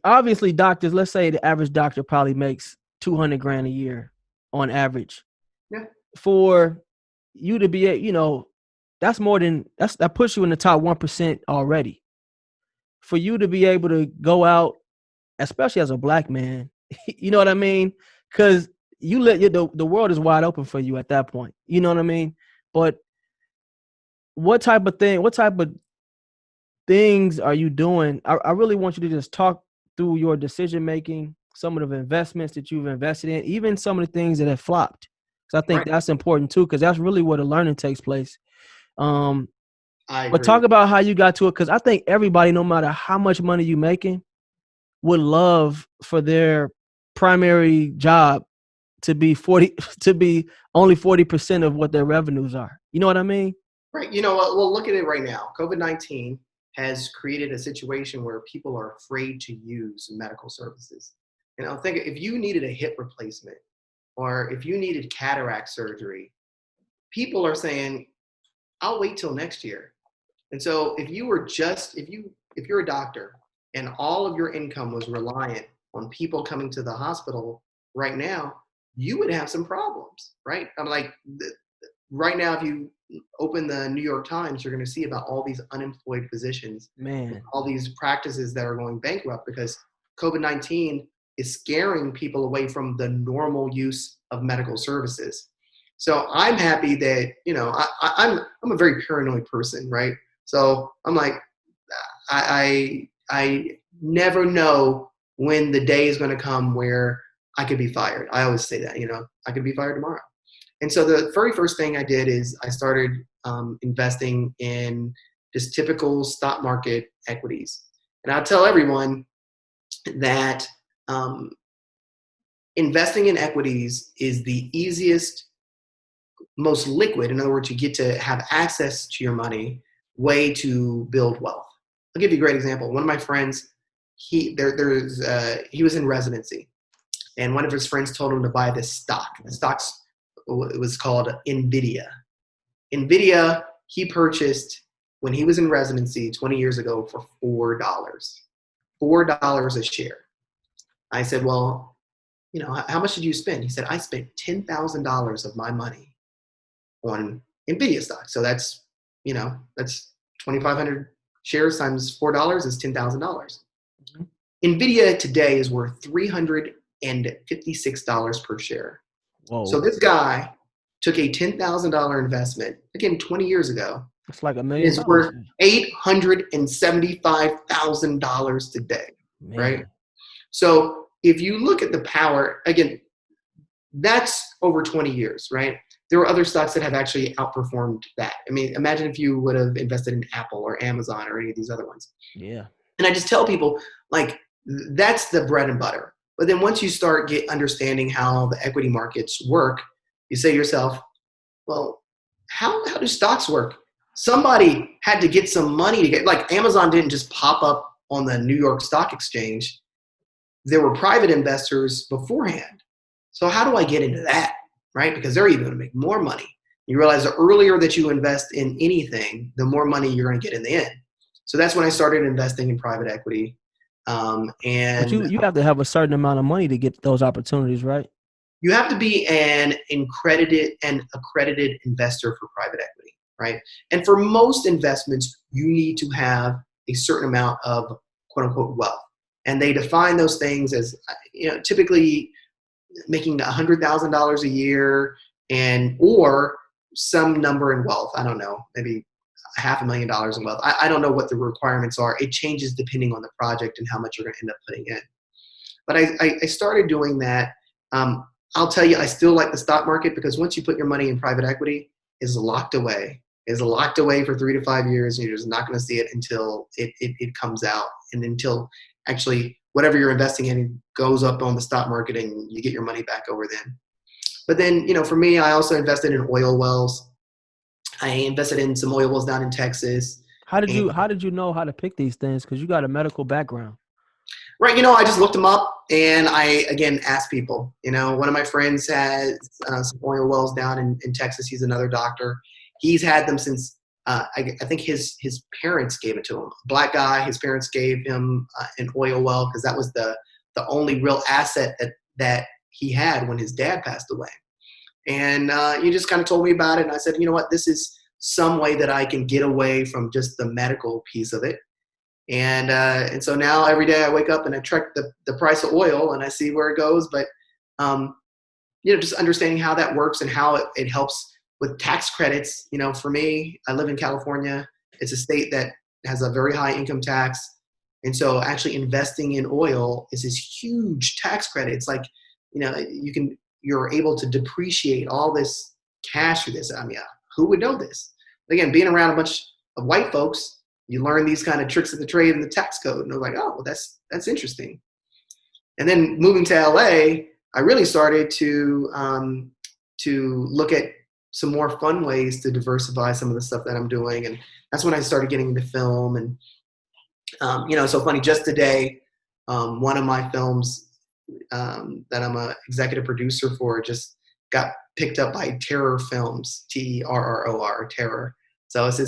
obviously doctors, let's say the average doctor probably makes $200,000 a year on average. Yeah. For you to be, that's that puts you in the top 1% already. For you to be able to go out, especially as a black man, you know what I mean? Because the world is wide open for you at that point. You know what I mean? But what type of things are you doing? I really want you to just talk through your decision making, some of the investments that you've invested in, even some of the things that have flopped. Because I think that's important too, because that's really where the learning takes place. But talk about how you got to it, because I think everybody, no matter how much money you're making, would love for their primary job to be only 40% of what their revenues are. You know what I mean? Right. You know what? Well, look at it right now. COVID-19 has created a situation where people are afraid to use medical services. You know, think if you needed a hip replacement or if you needed cataract surgery, people are saying, I'll wait till next year. And so if you're a doctor and all of your income was reliant on people coming to the hospital right now, you would have some problems, right? I'm like, right now, if you open the New York Times, you're going to see about all these unemployed physicians, Man, all these practices that are going bankrupt because COVID-19 is scaring people away from the normal use of medical services. So I'm happy that, you know, I'm a very paranoid person, right? So I'm like, I never know when the day is going to come where I could be fired. I always say that, you know, I could be fired tomorrow. And so the very first thing I did is I started investing in just typical stock market equities. And I'll tell everyone that investing in equities is the easiest, most liquid, in other words, you get to have access to your money, way to build wealth. I'll give you a great example. One of my friends, he was in residency, and one of his friends told him to buy this stock. The stock's it was called NVIDIA. NVIDIA, he purchased when he was in residency 20 years ago for $4. $4 a share. I said, well, you know, how much did you spend? He said, I spent $10,000 of my money on NVIDIA stock. So that's, you know, that's 2,500 shares times $4 is $10,000. Mm-hmm. NVIDIA today is worth $356 per share. whoa. So this guy took a $10,000 investment, again, 20 years ago. It's like $1 million. Is worth $875,000 today, man. Right? So if you look at the power, again, that's over 20 years, right? There are other stocks that have actually outperformed that. I mean, imagine if you would have invested in Apple or Amazon or any of these other ones. Yeah. And I just tell people, like, that's the bread and butter. But then once you start understanding how the equity markets work, you say to yourself, well, how do stocks work? Somebody had to get some money to get, like Amazon didn't just pop up on the New York Stock Exchange. There were private investors beforehand. So how do I get into that, right? Because they're even going to make more money. You realize the earlier that you invest in anything, the more money you're going to get in the end. So that's when I started investing in private equity. But you have to have a certain amount of money to get those opportunities, right? You have to be an accredited investor for private equity, right? And for most investments, you need to have a certain amount of quote unquote wealth. And they define those things as, you know, typically making $100,000 a year or some number in wealth. I don't know, maybe $500,000 in wealth. I don't know what the requirements are. It changes depending on the project and how much you're going to end up putting in. But I started doing that. I'll tell you, I still like the stock market because once you put your money in private equity, it's locked away. It's locked away for 3 to 5 years, and you're just not going to see it until it comes out, and until actually whatever you're investing in goes up on the stock market and you get your money back over then. But then, you know, for me, I also invested in oil wells. I invested in some oil wells down in Texas. How did you know how to pick these things? Because you got a medical background. Right. You know, I just looked them up and I, again, asked people. You know, one of my friends has some oil wells down in Texas. He's another doctor. He's had them since I think his parents gave it to him. Black guy, his parents gave him an oil well because that was the only real asset that he had when his dad passed away. And he just kind of told me about it. And I said, you know what, this is some way that I can get away from just the medical piece of it. And so now every day I wake up and I track the price of oil and I see where it goes. But, you know, just understanding how that works and how it helps with tax credits. You know, for me, I live in California. It's a state that has a very high income tax. And so actually investing in oil is this huge tax credit. It's like, you know, you're able to depreciate all this cash for this. I mean, who would know this? Again, being around a bunch of white folks, you learn these kind of tricks of the trade in the tax code. And they're like, oh, well, that's interesting. And then moving to LA, I really started to look at some more fun ways to diversify some of the stuff that I'm doing. And that's when I started getting into film. And, it's so funny, just today, one of my films that I'm a executive producer for just got picked up by Terror Films, Terror, Terror. So it's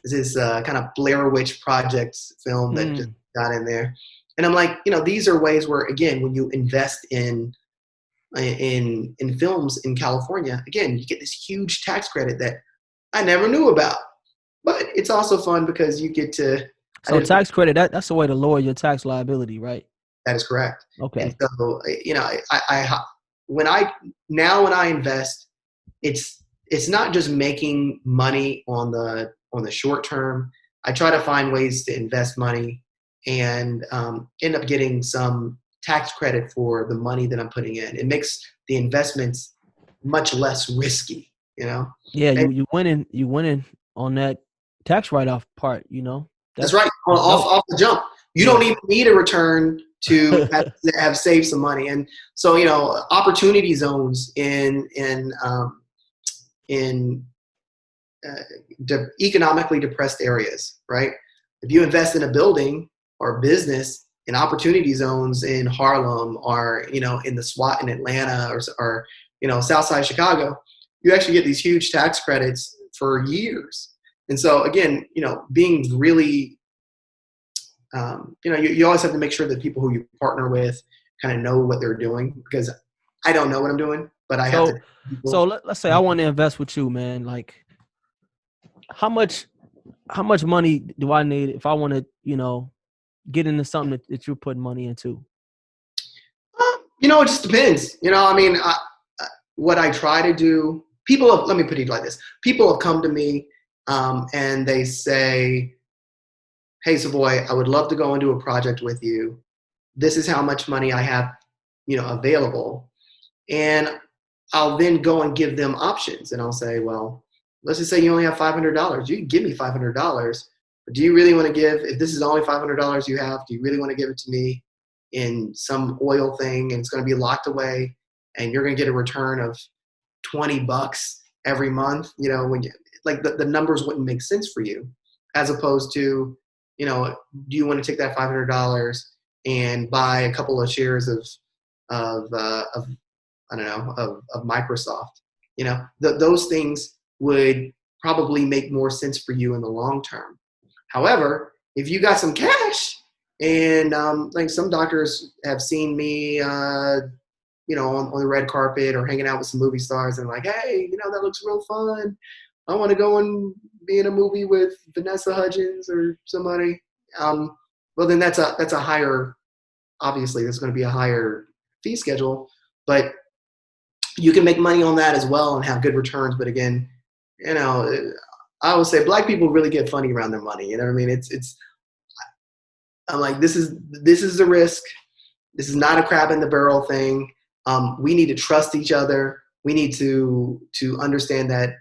this kind of Blair Witch Project film that just got in there. And I'm like, these are ways where, again, when you invest in films in California, again, you get this huge tax credit that I never knew about. But it's also fun because you get to. So tax credit, that's a way to lower your tax liability, right? That is correct. Okay. And so, when I invest, it's not just making money on the short term. I try to find ways to invest money and end up getting some tax credit for the money that I'm putting in. It makes the investments much less risky, Yeah, you winning on that tax write-off part, That's right. Off the jump. You don't even need a return to have saved some money. And so, opportunity zones in economically depressed areas, right? If you invest in a building or business in opportunity zones in Harlem or, in the SWAT in Atlanta or Southside Chicago, you actually get these huge tax credits for years. And so again, being really, you always have to make sure that people who you partner with kind of know what they're doing, because I don't know what I'm doing, but I have to. So let's say I want to invest with you, man. Like, how much money do I need if I want to, get into something that you're putting money into? It just depends. What I try to do, let me put it like this. People have come to me and they say, hey, Savoy, I would love to go and do a project with you. This is how much money I have, available. And I'll then go and give them options. And I'll say, well, let's just say you only have $500. You can give me $500. But do you really want to give, if this is only $500 you have, do you really want to give it to me in some oil thing and it's going to be locked away and you're going to get a return of $20 every month? When the numbers wouldn't make sense for you, as opposed to, do you want to take that $500 and buy a couple of shares of Microsoft? Those things would probably make more sense for you in the long term. However, if you got some cash and like some doctors have seen me, on the red carpet or hanging out with some movie stars and like, hey, that looks real fun. I want to go and be in a movie with Vanessa Hudgens or somebody. Well, then that's a higher, obviously there's going to be a higher fee schedule, but you can make money on that as well and have good returns. But again, I would say Black people really get funny around their money. You know what I mean? I'm like, this is the risk. This is not a crab in the barrel thing. We need to trust each other. We need to understand that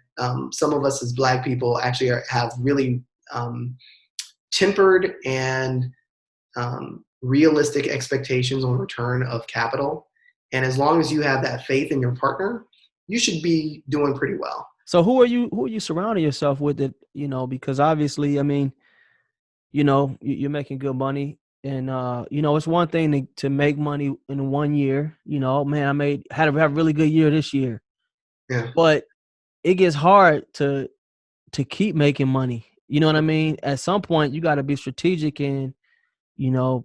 some of us as Black people actually have really tempered and realistic expectations on return of capital. And as long as you have that faith in your partner, you should be doing pretty well. So who are you surrounding yourself with? Because obviously, I mean, you're making good money, and it's one thing to make money in 1 year. Man, I had a really good year this year. Yeah. But it gets hard to keep making money. You know what I mean? At some point, you got to be strategic in,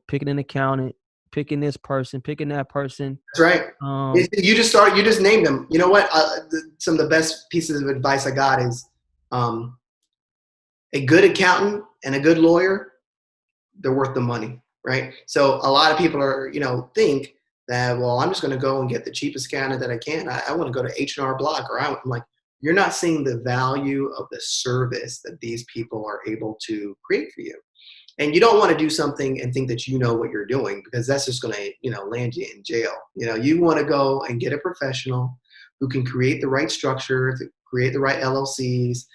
picking an accountant, picking this person, picking that person. That's right. You just named them. You know what? Some of the best pieces of advice I got is a good accountant and a good lawyer, they're worth the money, right? So a lot of people are, think that, well, I'm just going to go and get the cheapest accountant that I can. I want to go to H&R Block, or I'm like, you're not seeing the value of the service that these people are able to create for you. And you don't want to do something and think that you know what you're doing, because that's just going to, land you in jail. You want to go and get a professional who can create the right structure, to create the right LLCs,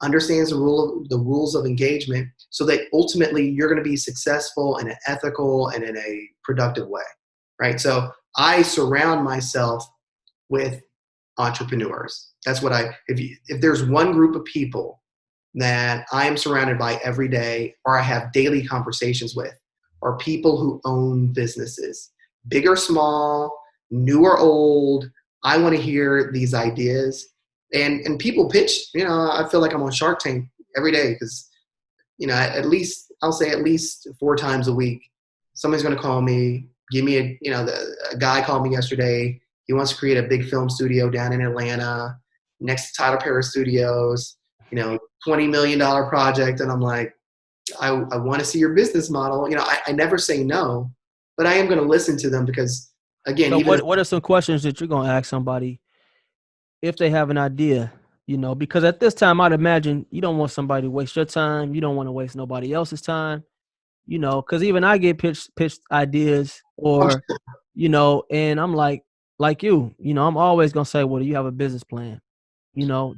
understands the rules of engagement, so that ultimately you're going to be successful in an ethical and in a productive way. right? So I surround myself with entrepreneurs. That's what if there's one group of people that I am surrounded by every day, or I have daily conversations with, are people who own businesses, big or small, new or old. I want to hear these ideas, and people pitch. I feel like I'm on Shark Tank every day because at least I'll say at least 4 times a week, somebody's going to call me, give me a guy called me yesterday. He wants to create a big film studio down in Atlanta next to Tyler Perry Studios, $20 million project. And I'm like, I want to see your business model. I never say no, but I am going to listen to them because, again, So even what are some questions that you're going to ask somebody if they have an idea? Because at this time, I'd imagine you don't want somebody to waste your time. You don't want to waste nobody else's time. Because even I get pitched ideas, or and I'm like you, I'm always gonna say, well, do you have a business plan?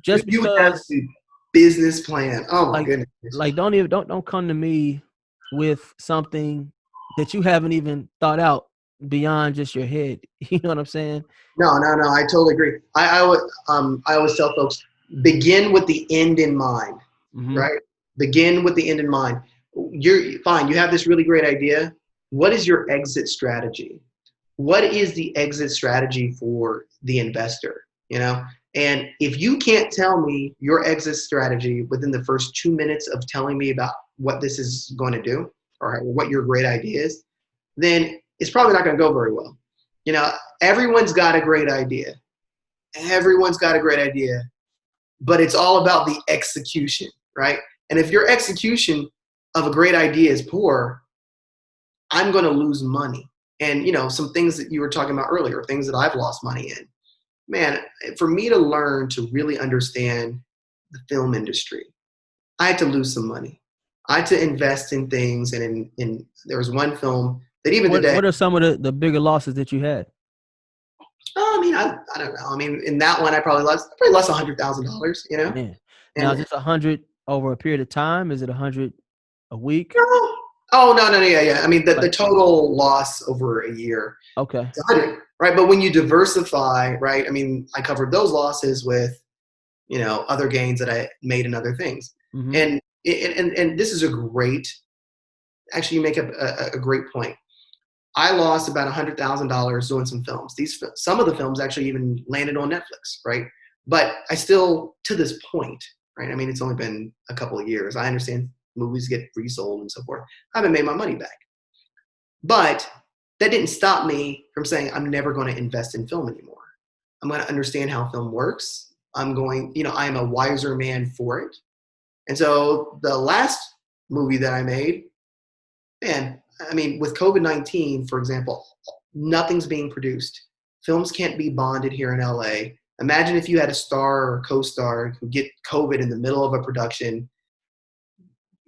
Just you have because, a business plan. Oh my like goodness. don't come to me with something that you haven't even thought out beyond just your head. You know what I'm saying? No. I totally agree. I always tell folks, begin with the end in mind, Mm-hmm. right? Begin with the end in mind. You're fine. You have this really great idea. What is your exit strategy? What is the exit strategy for the investor? And if you can't tell me your exit strategy within the first 2 minutes of telling me about what this is going to do or what your great idea is, then it's probably not going to go very well. Everyone's got a great idea. Everyone's got a great idea, but it's all about the execution, right? And if your execution of a great idea is poor, I'm going to lose money. And, some things that you were talking about earlier, things that I've lost money in. Man, for me to learn to really understand the film industry, I had to lose some money. I had to invest in things. And there was one film that even today. What are some of the bigger losses that you had? I don't know. In that one, I probably lost $100,000, Man. Now, is this 100 over a period of time? Is it 100 a week? No. Oh, no, yeah. The total loss over a year. Okay. It's 100, right? But when you diversify, right? I covered those losses with, other gains that I made in other things. Mm-hmm. And this is actually, you make up a great point. I lost about $100,000 doing some films. Some of the films actually even landed on Netflix, right? But I still, to this point, right? It's only been a couple of years. I understand movies get resold and so forth. I haven't made my money back. But that didn't stop me from saying I'm never going to invest in film anymore. I'm going to understand how film works. I am a wiser man for it. And so the last movie that I made, man, with COVID-19, for example, nothing's being produced. Films can't be bonded here in LA. Imagine if you had a star or co-star who get COVID in the middle of a production.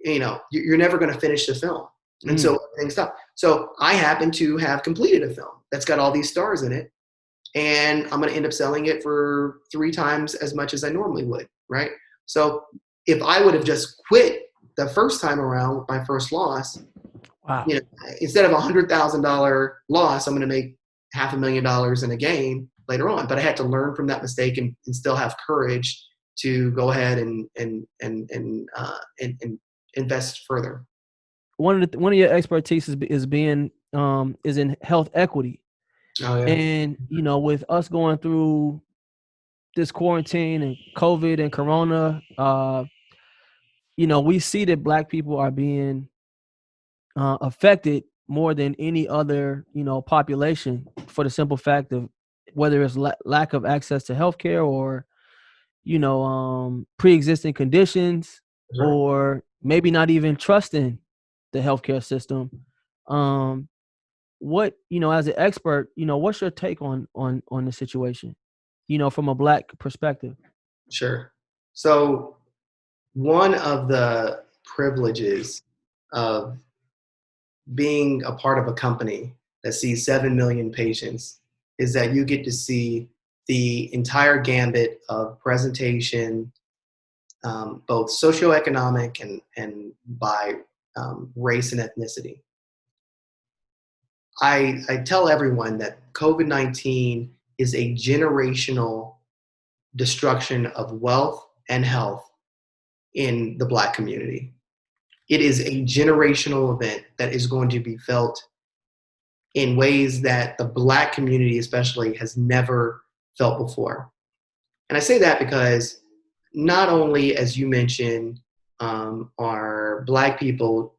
You're never going to finish the film. And so things stop. So I happen to have completed a film that's got all these stars in it. And I'm going to end up selling it for 3 times as much as I normally would, right? So if I would have just quit the first time around with my first loss, wow. Instead of $100,000 loss, I'm going to make $500,000 in a gain later on. But I had to learn from that mistake and still have courage to go ahead and invest further. One of your expertise is in health equity. Oh yeah. And with us going through this quarantine and COVID and Corona, we see that Black people are being affected more than any other population, for the simple fact of whether it's lack of access to healthcare or pre-existing conditions, Right. or maybe not even trusting the healthcare system. What as an expert, what's your take on the situation, from a Black perspective? Sure. So one of the privileges of being a part of a company that sees 7 million patients is that you get to see the entire gambit of presentation, both socioeconomic and by race and ethnicity. I tell everyone that COVID-19 is a generational destruction of wealth and health in the Black community. It is a generational event that is going to be felt in ways that the Black community especially has never felt before. And I say that because not only, as you mentioned, are Black people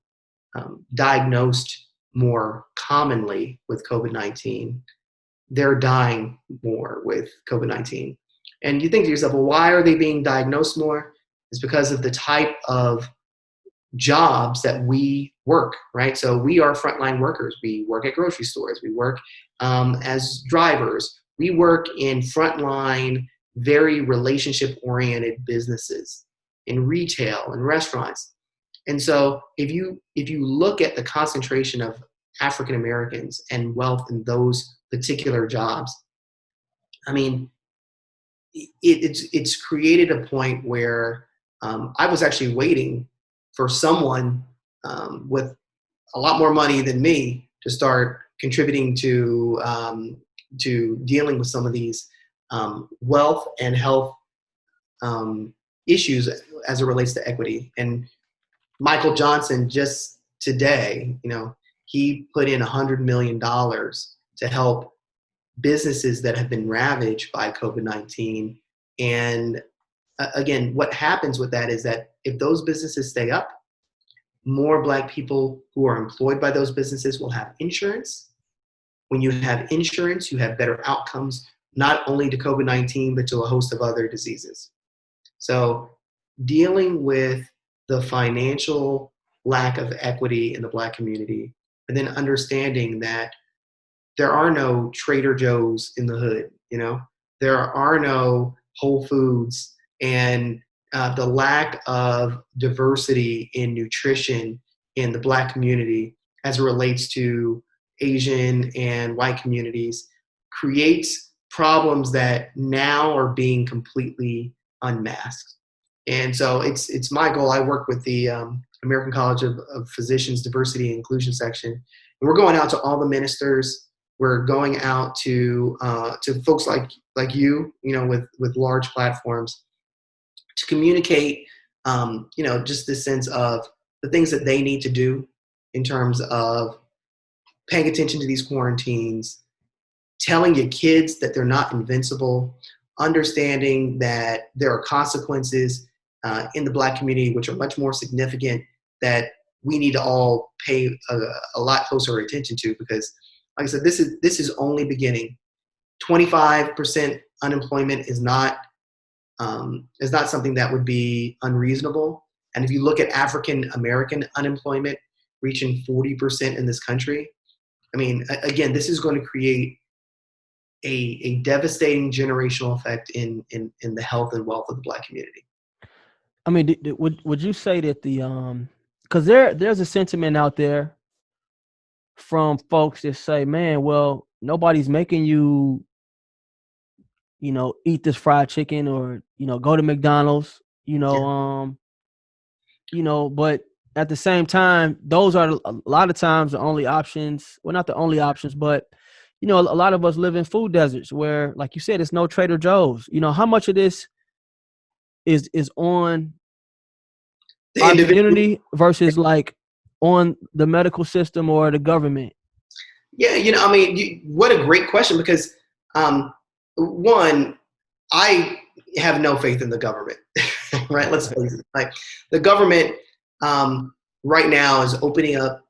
diagnosed more commonly with COVID-19, they're dying more with COVID-19. And you think to yourself, well, why are they being diagnosed more? It's because of the type of jobs that we work, right? So we are frontline workers. We work at grocery stores. We work as drivers. We work in frontline, very relationship-oriented businesses, in retail and restaurants. And so if you look at the concentration of African Americans and wealth in those particular jobs, I mean, it's created a point where I was actually waiting for someone with a lot more money than me to start contributing to dealing with some of these wealth and health issues as it relates to equity. And Michael Johnson just today, he put in $100 million to help businesses that have been ravaged by COVID-19. And again, what happens with that is that if those businesses stay up, more Black people who are employed by those businesses will have insurance. When you have insurance, you have better outcomes, not only to COVID-19, but to a host of other diseases. So dealing with the financial lack of equity in the Black community, and then understanding that there are no Trader Joe's in the hood, there are no Whole Foods, and the lack of diversity in nutrition in the Black community as it relates to Asian and white communities creates problems that now are being completely unmasked. And so it's my goal. I work with the American College of Physicians Diversity and Inclusion section, and we're going out to all the ministers. We're going out to folks like you, with large platforms, to communicate, just this sense of the things that they need to do in terms of paying attention to these quarantines, telling your kids that they're not invincible, understanding that there are consequences in the Black community which are much more significant that we need to all pay a lot closer attention to, because, like I said, this is only beginning. 25% unemployment is not something that would be unreasonable. And if you look at African American unemployment reaching 40% in this country, I mean, again, this is going to create a devastating generational effect in the health and wealth of the Black community. I mean, would you say that because there's a sentiment out there from folks that say, man, well, nobody's making you, eat this fried chicken or, go to McDonald's, but at the same time, those are a lot of times the only options. Well, not the only options, but, a lot of us live in food deserts where, like you said, it's no Trader Joe's. How much of this is on our community versus like on the medical system or the government? Yeah, what a great question, because one, I have no faith in the government, right? Let's face it. Like, the government right now is opening up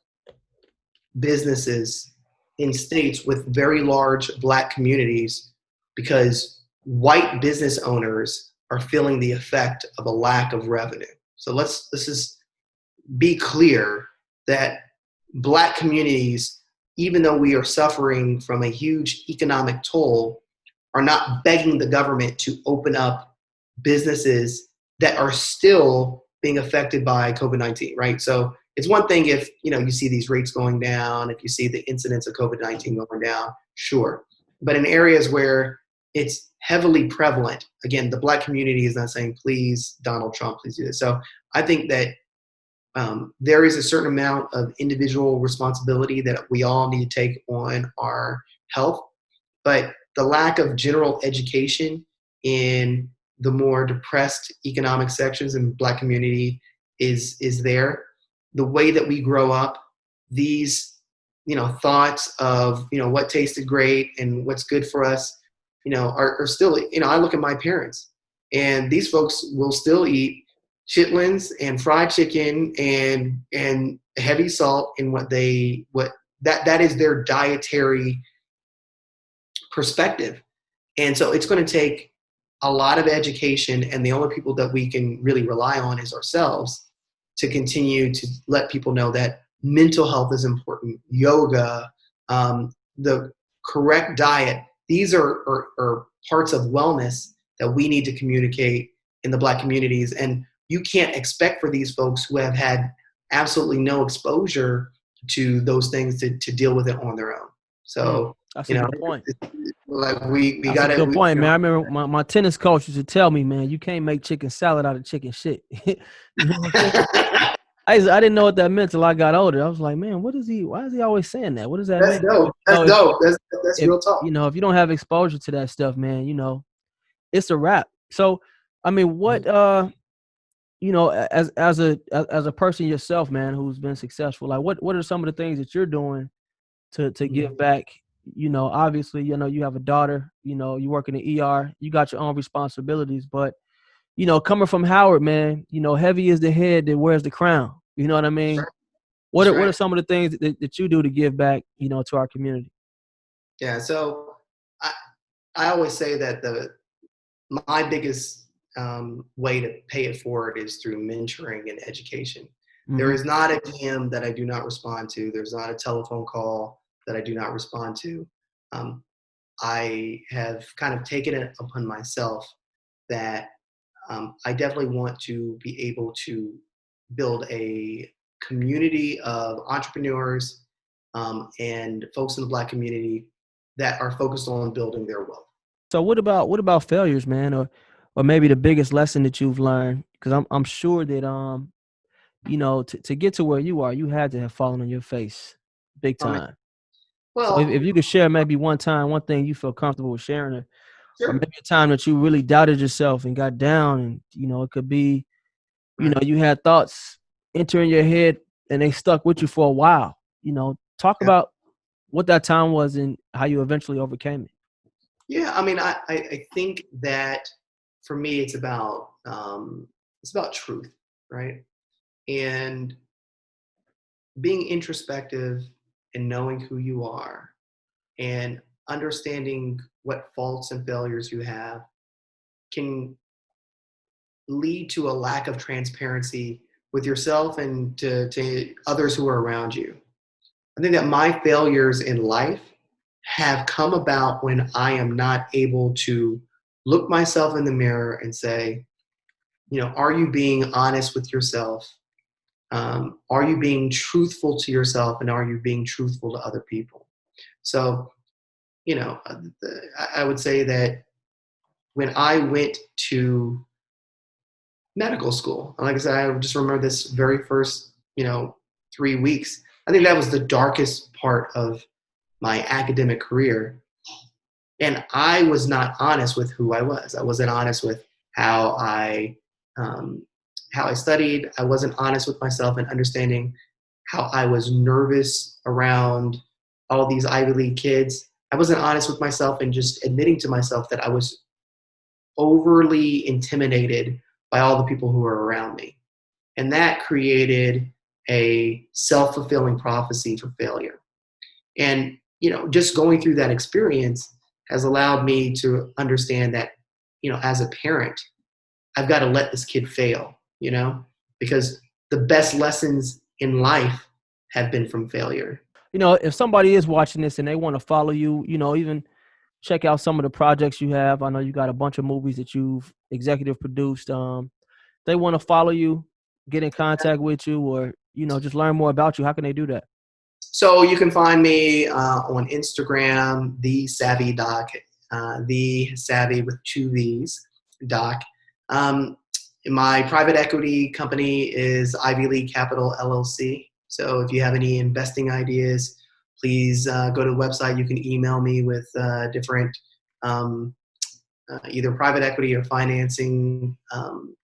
businesses in states with very large Black communities because white business owners are feeling the effect of a lack of revenue. So let's just be clear that Black communities, even though we are suffering from a huge economic toll, are not begging the government to open up businesses that are still being affected by COVID-19, right? So it's one thing if, you see these rates going down, if you see the incidence of COVID-19 going down, sure. But in areas where it's heavily prevalent, again, the Black community is not saying, please, Donald Trump, please do this. So I think that there is a certain amount of individual responsibility that we all need to take on our health, but the lack of general education in the more depressed economic sections in the Black community is there. The way that we grow up, these thoughts of what tasted great and what's good for us, are still, I look at my parents, and these folks will still eat chitlins and fried chicken and heavy salt in that is their dietary perspective. And so it's going to take a lot of education, and the only people that we can really rely on is ourselves to continue to let people know that mental health is important, yoga, the correct diet. These are parts of wellness that we need to communicate in the Black communities. And you can't expect for these folks who have had absolutely no exposure to those things to deal with it on their own. So, that's a good point. Like we That's gotta. a good point, man. I remember my tennis coach used to tell me, man, you can't make chicken salad out of chicken shit. You know what I'm saying? I didn't know what that meant till I got older. I was like, man, why is he always saying that? What does that mean? Dope. That's dope. That's real talk. If you don't have exposure to that stuff, man, it's a wrap. So, I mean, what as a person yourself, man, who's been successful, like what are some of the things that you're doing to give back? Obviously, you have a daughter, you work in the ER, you got your own responsibilities, but coming from Howard, man, heavy is the head that wears the crown. You know what I mean? Right. What are some of the things that you do to give back, to our community? Yeah. So I always say that my biggest way to pay it forward is through mentoring and education. Mm-hmm. There is not a DM that I do not respond to. There's not a telephone call that I do not respond to. I have kind of taken it upon myself that I definitely want to be able to build a community of entrepreneurs and folks in the Black community that are focused on building their wealth. So what about failures, man, or maybe the biggest lesson that you've learned? Because I'm sure that to get to where you are, you had to have fallen on your face big time. So if you could share maybe one thing you feel comfortable with sharing, or maybe a time that you really doubted yourself and got down, and it could be, you had thoughts entering your head and they stuck with you for a while. Talk about what that time was and how you eventually overcame it. Yeah, I mean, I think that for me, it's about truth, right? And being introspective and knowing who you are and understanding what faults and failures you have can lead to a lack of transparency with yourself and to others who are around you. I think that my failures in life have come about when I am not able to look myself in the mirror and say, are you being honest with yourself? Are you being truthful to yourself, and are you being truthful to other people? So, I would say that when I went to medical school, like I said, I just remember this very first, 3 weeks. I think that was the darkest part of my academic career. And I was not honest with who I was. I wasn't honest with how I studied. I wasn't honest with myself and understanding how I was nervous around all these Ivy League kids. I wasn't honest with myself and just admitting to myself that I was overly intimidated by all the people who were around me. And that created a self-fulfilling prophecy for failure. And, just going through that experience has allowed me to understand that, as a parent, I've got to let this kid fail, because the best lessons in life have been from failure. If somebody is watching this and they want to follow you, even check out some of the projects you have. I know you got a bunch of movies that you've executive produced. They want to follow you, get in contact with you, or, just learn more about you. How can they do that? So you can find me on Instagram, The Savvy Doc, The Savvy with 2 V's, Doc. My private equity company is Ivy League Capital LLC. So if you have any investing ideas, please go to the website. You can email me with different either private equity or financing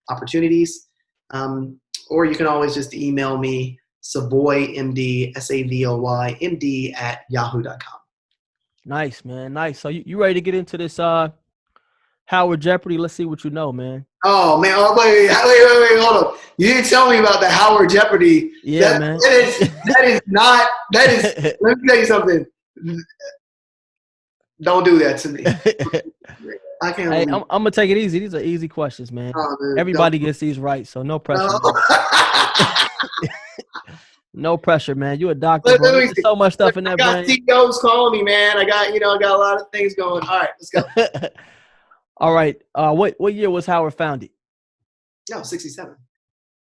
opportunities. Or you can always just email me, Savoy, MD, SAVOY, MD at yahoo.com. Nice, man. Nice. So you ready to get into this Howard Jeopardy? Let's see what you know, man. Oh, man. Oh, wait, hold on. You didn't tell me about the Howard Jeopardy. Yeah, man. That is, let me tell you something. Don't do that to me. I can't. Hey, I'm gonna take it easy. These are easy questions, man. Oh, dude, everybody gets these right, so no pressure. No pressure, man. You a doctor, bro. There's so much stuff in that brain. I got CEOs calling me, man. I got a lot of things going. All right, let's go. All right. What year was Howard founded? No, 67.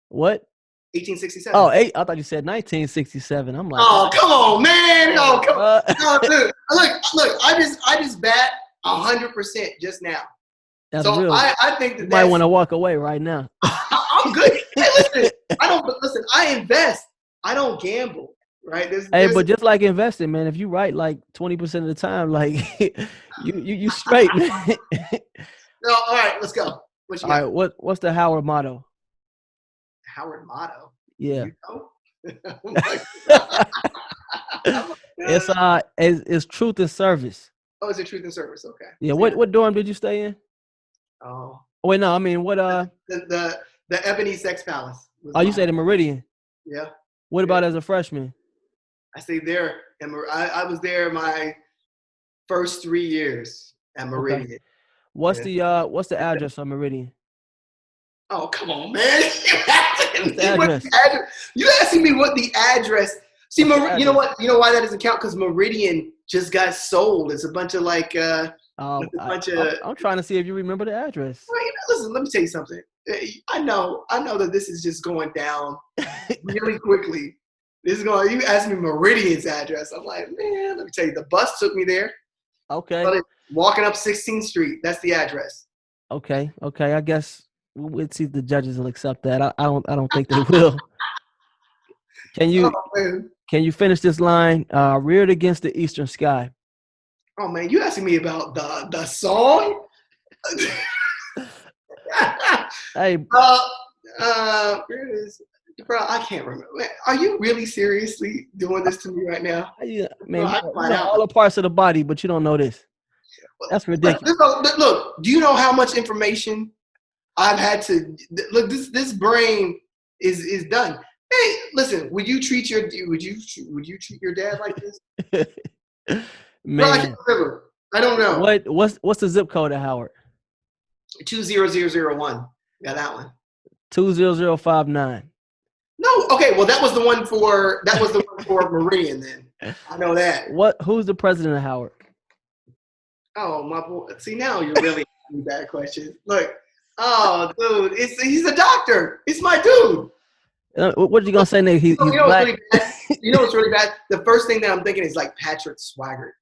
What? 1867. Oh, I thought you said 1967. I'm like, oh, come on, man. Oh, come on. No, dude. Look. I just bat 100% just now. That's so real. I think you might want to walk away right now. I'm good. Hey, listen. I invest. I don't gamble. Right. But just like investing, man, if you write like 20% of the time, like you straight, man. No, all right, let's go. What you got? All right, what's the Howard motto? Howard motto? Yeah. You know? It's truth and service. Oh, is it truth and service? Okay. Yeah. What dorm did you stay in? Oh. Wait, no. I mean, what? The Ebony Sex Palace. You said the Meridian. Yeah. What about as a freshman? I stayed there, and I was there my first 3 years at Meridian. Okay. What's the address on Meridian? Oh, come on, man! You asking me what the address? See, you know what? You know why that doesn't count? Because Meridian just got sold. It's a bunch of like. I'm trying to see if you remember the address. Right, listen, let me tell you something. I know that this is just going down really quickly. You asked me Meridian's address. I'm like, man, let me tell you, the bus took me there. Okay. Walking up 16th Street, that's the address. Okay. I guess we'll see if the judges will accept that. I don't think they will. Can you finish this line? Reared against the eastern sky. Oh man, you asking me about the song? Hey. Here it is. Bro, I can't remember. Man, are you really seriously doing this to me right now? Yeah, man, you know all the parts of the body, but you don't know this. That's ridiculous. Look, do you know how much information I've had to look? This brain is done. Hey, listen, would you treat your dad like this? Man, bro, I can't remember. I don't know. What's the zip code of Howard? 20001. Got that one. 20059. No, okay. Well, that was the one for Meridian. Then I know that. Who's the president of Howard? Oh my boy! See, now you're really asking me bad questions. Look, oh dude, he's a doctor. It's my dude. What are you gonna say next? He's black. You know what's really bad? The first thing that I'm thinking is like Patrick Swigert.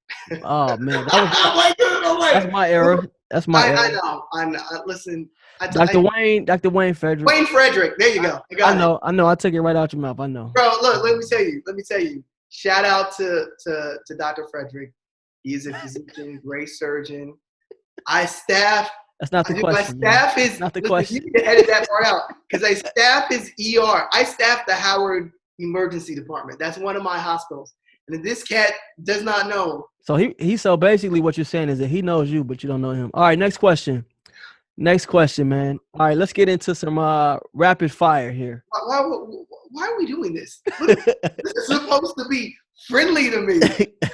Oh man, that's my era. That's my era. I know. Listen, Dr. Wayne Frederick. Wayne Frederick. There you go. I know. I took it right out your mouth. I know. Bro, look. Let me tell you. Shout out to Dr. Frederick. He's a physician, great surgeon. That's not the question. My staff is not the question. You need to edit that part out because I staff his ER. I staff the Howard Emergency Department. That's one of my hospitals. And this cat does not know. So basically what you're saying is that he knows you, but you don't know him. All right, next question. Next question, man. All right, let's get into some rapid fire here. Why are we doing this? This is supposed to be friendly to me.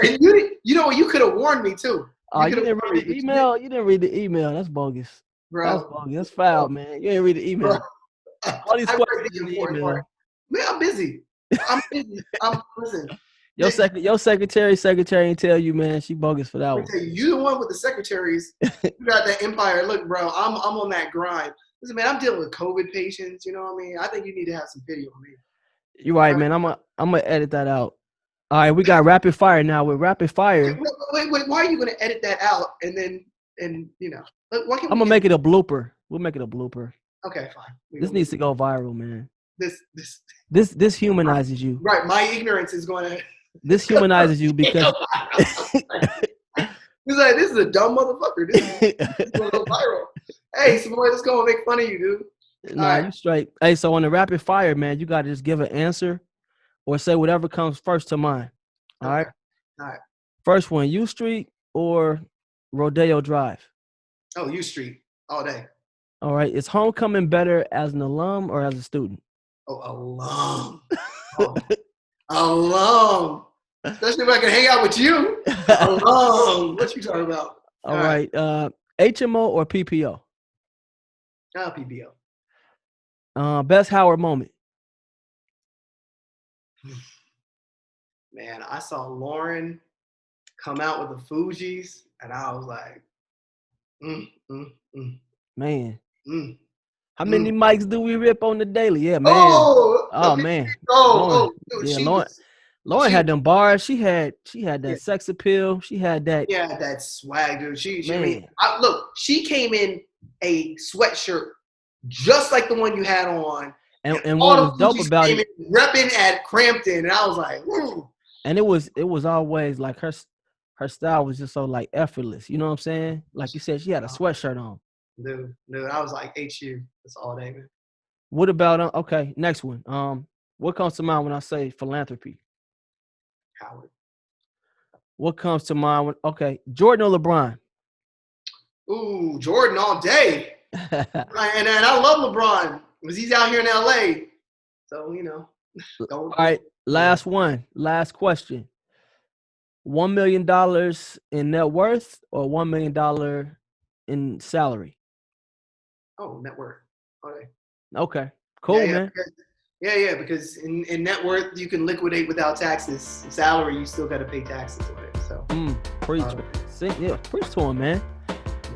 And you could have warned me too. You didn't read the email? You didn't read the email. That's bogus. Bro. That's bogus. That's foul, man. You didn't read the email. All these questions in the email. Man, I'm busy. Listen. Your secretary and tell you, man, she bogus for that one. You the one with the secretaries. You got that empire. Look, bro, I'm on that grind. Listen, man, I'm dealing with COVID patients. You know what I mean? I think you need to have some pity on me. You're right, man. I'm gonna edit that out. All right, we got rapid fire now. With rapid fire. Wait. Why are you gonna edit that out? And then I'm gonna make it a blooper. We'll make it a blooper. Okay, fine. This needs to go viral, man. This. This humanizes you. Right, my ignorance is going to. This humanizes you because He's like, this is a dumb motherfucker. This is going to go viral. Hey, Savoy, let's go and make fun of you, dude. nah, you straight. Hey, so on the rapid fire, man, you got to just give an answer or say whatever comes first to mind. All right. All right. First one, U Street or Rodeo Drive? Oh, U Street all day. All right. Is homecoming better as an alum or as a student? Oh, alum. Oh, alum. Especially if I can hang out with you. Alum. What you talking about? All right. HMO or PPO? PPO. Best Howard moment? Man, I saw Lauren come out with the Fugees, and I was like, Man. How many mics do we rip on the daily? Yeah, man. Man. Lauren had them bars. She had that sex appeal. She had that. Yeah, that swag, dude. Look, she came in a sweatshirt just like the one you had on. And what was dope about it, repping at Crampton, and I was like, woo. And it was always like her style was just so like effortless. You know what I'm saying? Like you said, she had a sweatshirt on. Dude, I was like, HU. That's all day, man. What about okay? Next one. What comes to mind when I say philanthropy? Howard. What comes to mind when Jordan or LeBron? Ooh, Jordan all day. and I love LeBron because he's out here in LA. So all right, last question. $1 million in net worth or $1 million in salary? Oh, net worth. Okay. Cool, man. Because in net worth you can liquidate without taxes. Salary, you still got to pay taxes on it. So preach, preach to him, man.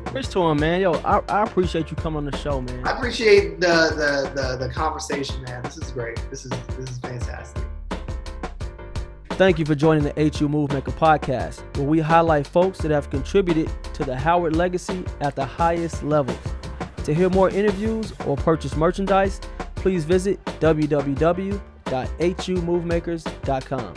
Preach to him, man. Yo, I appreciate you coming on the show, man. I appreciate the conversation, man. This is great. This is fantastic. Thank you for joining the HU Movemaker podcast, where we highlight folks that have contributed to the Howard legacy at the highest levels. To hear more interviews or purchase merchandise, please visit www.humovemakers.com.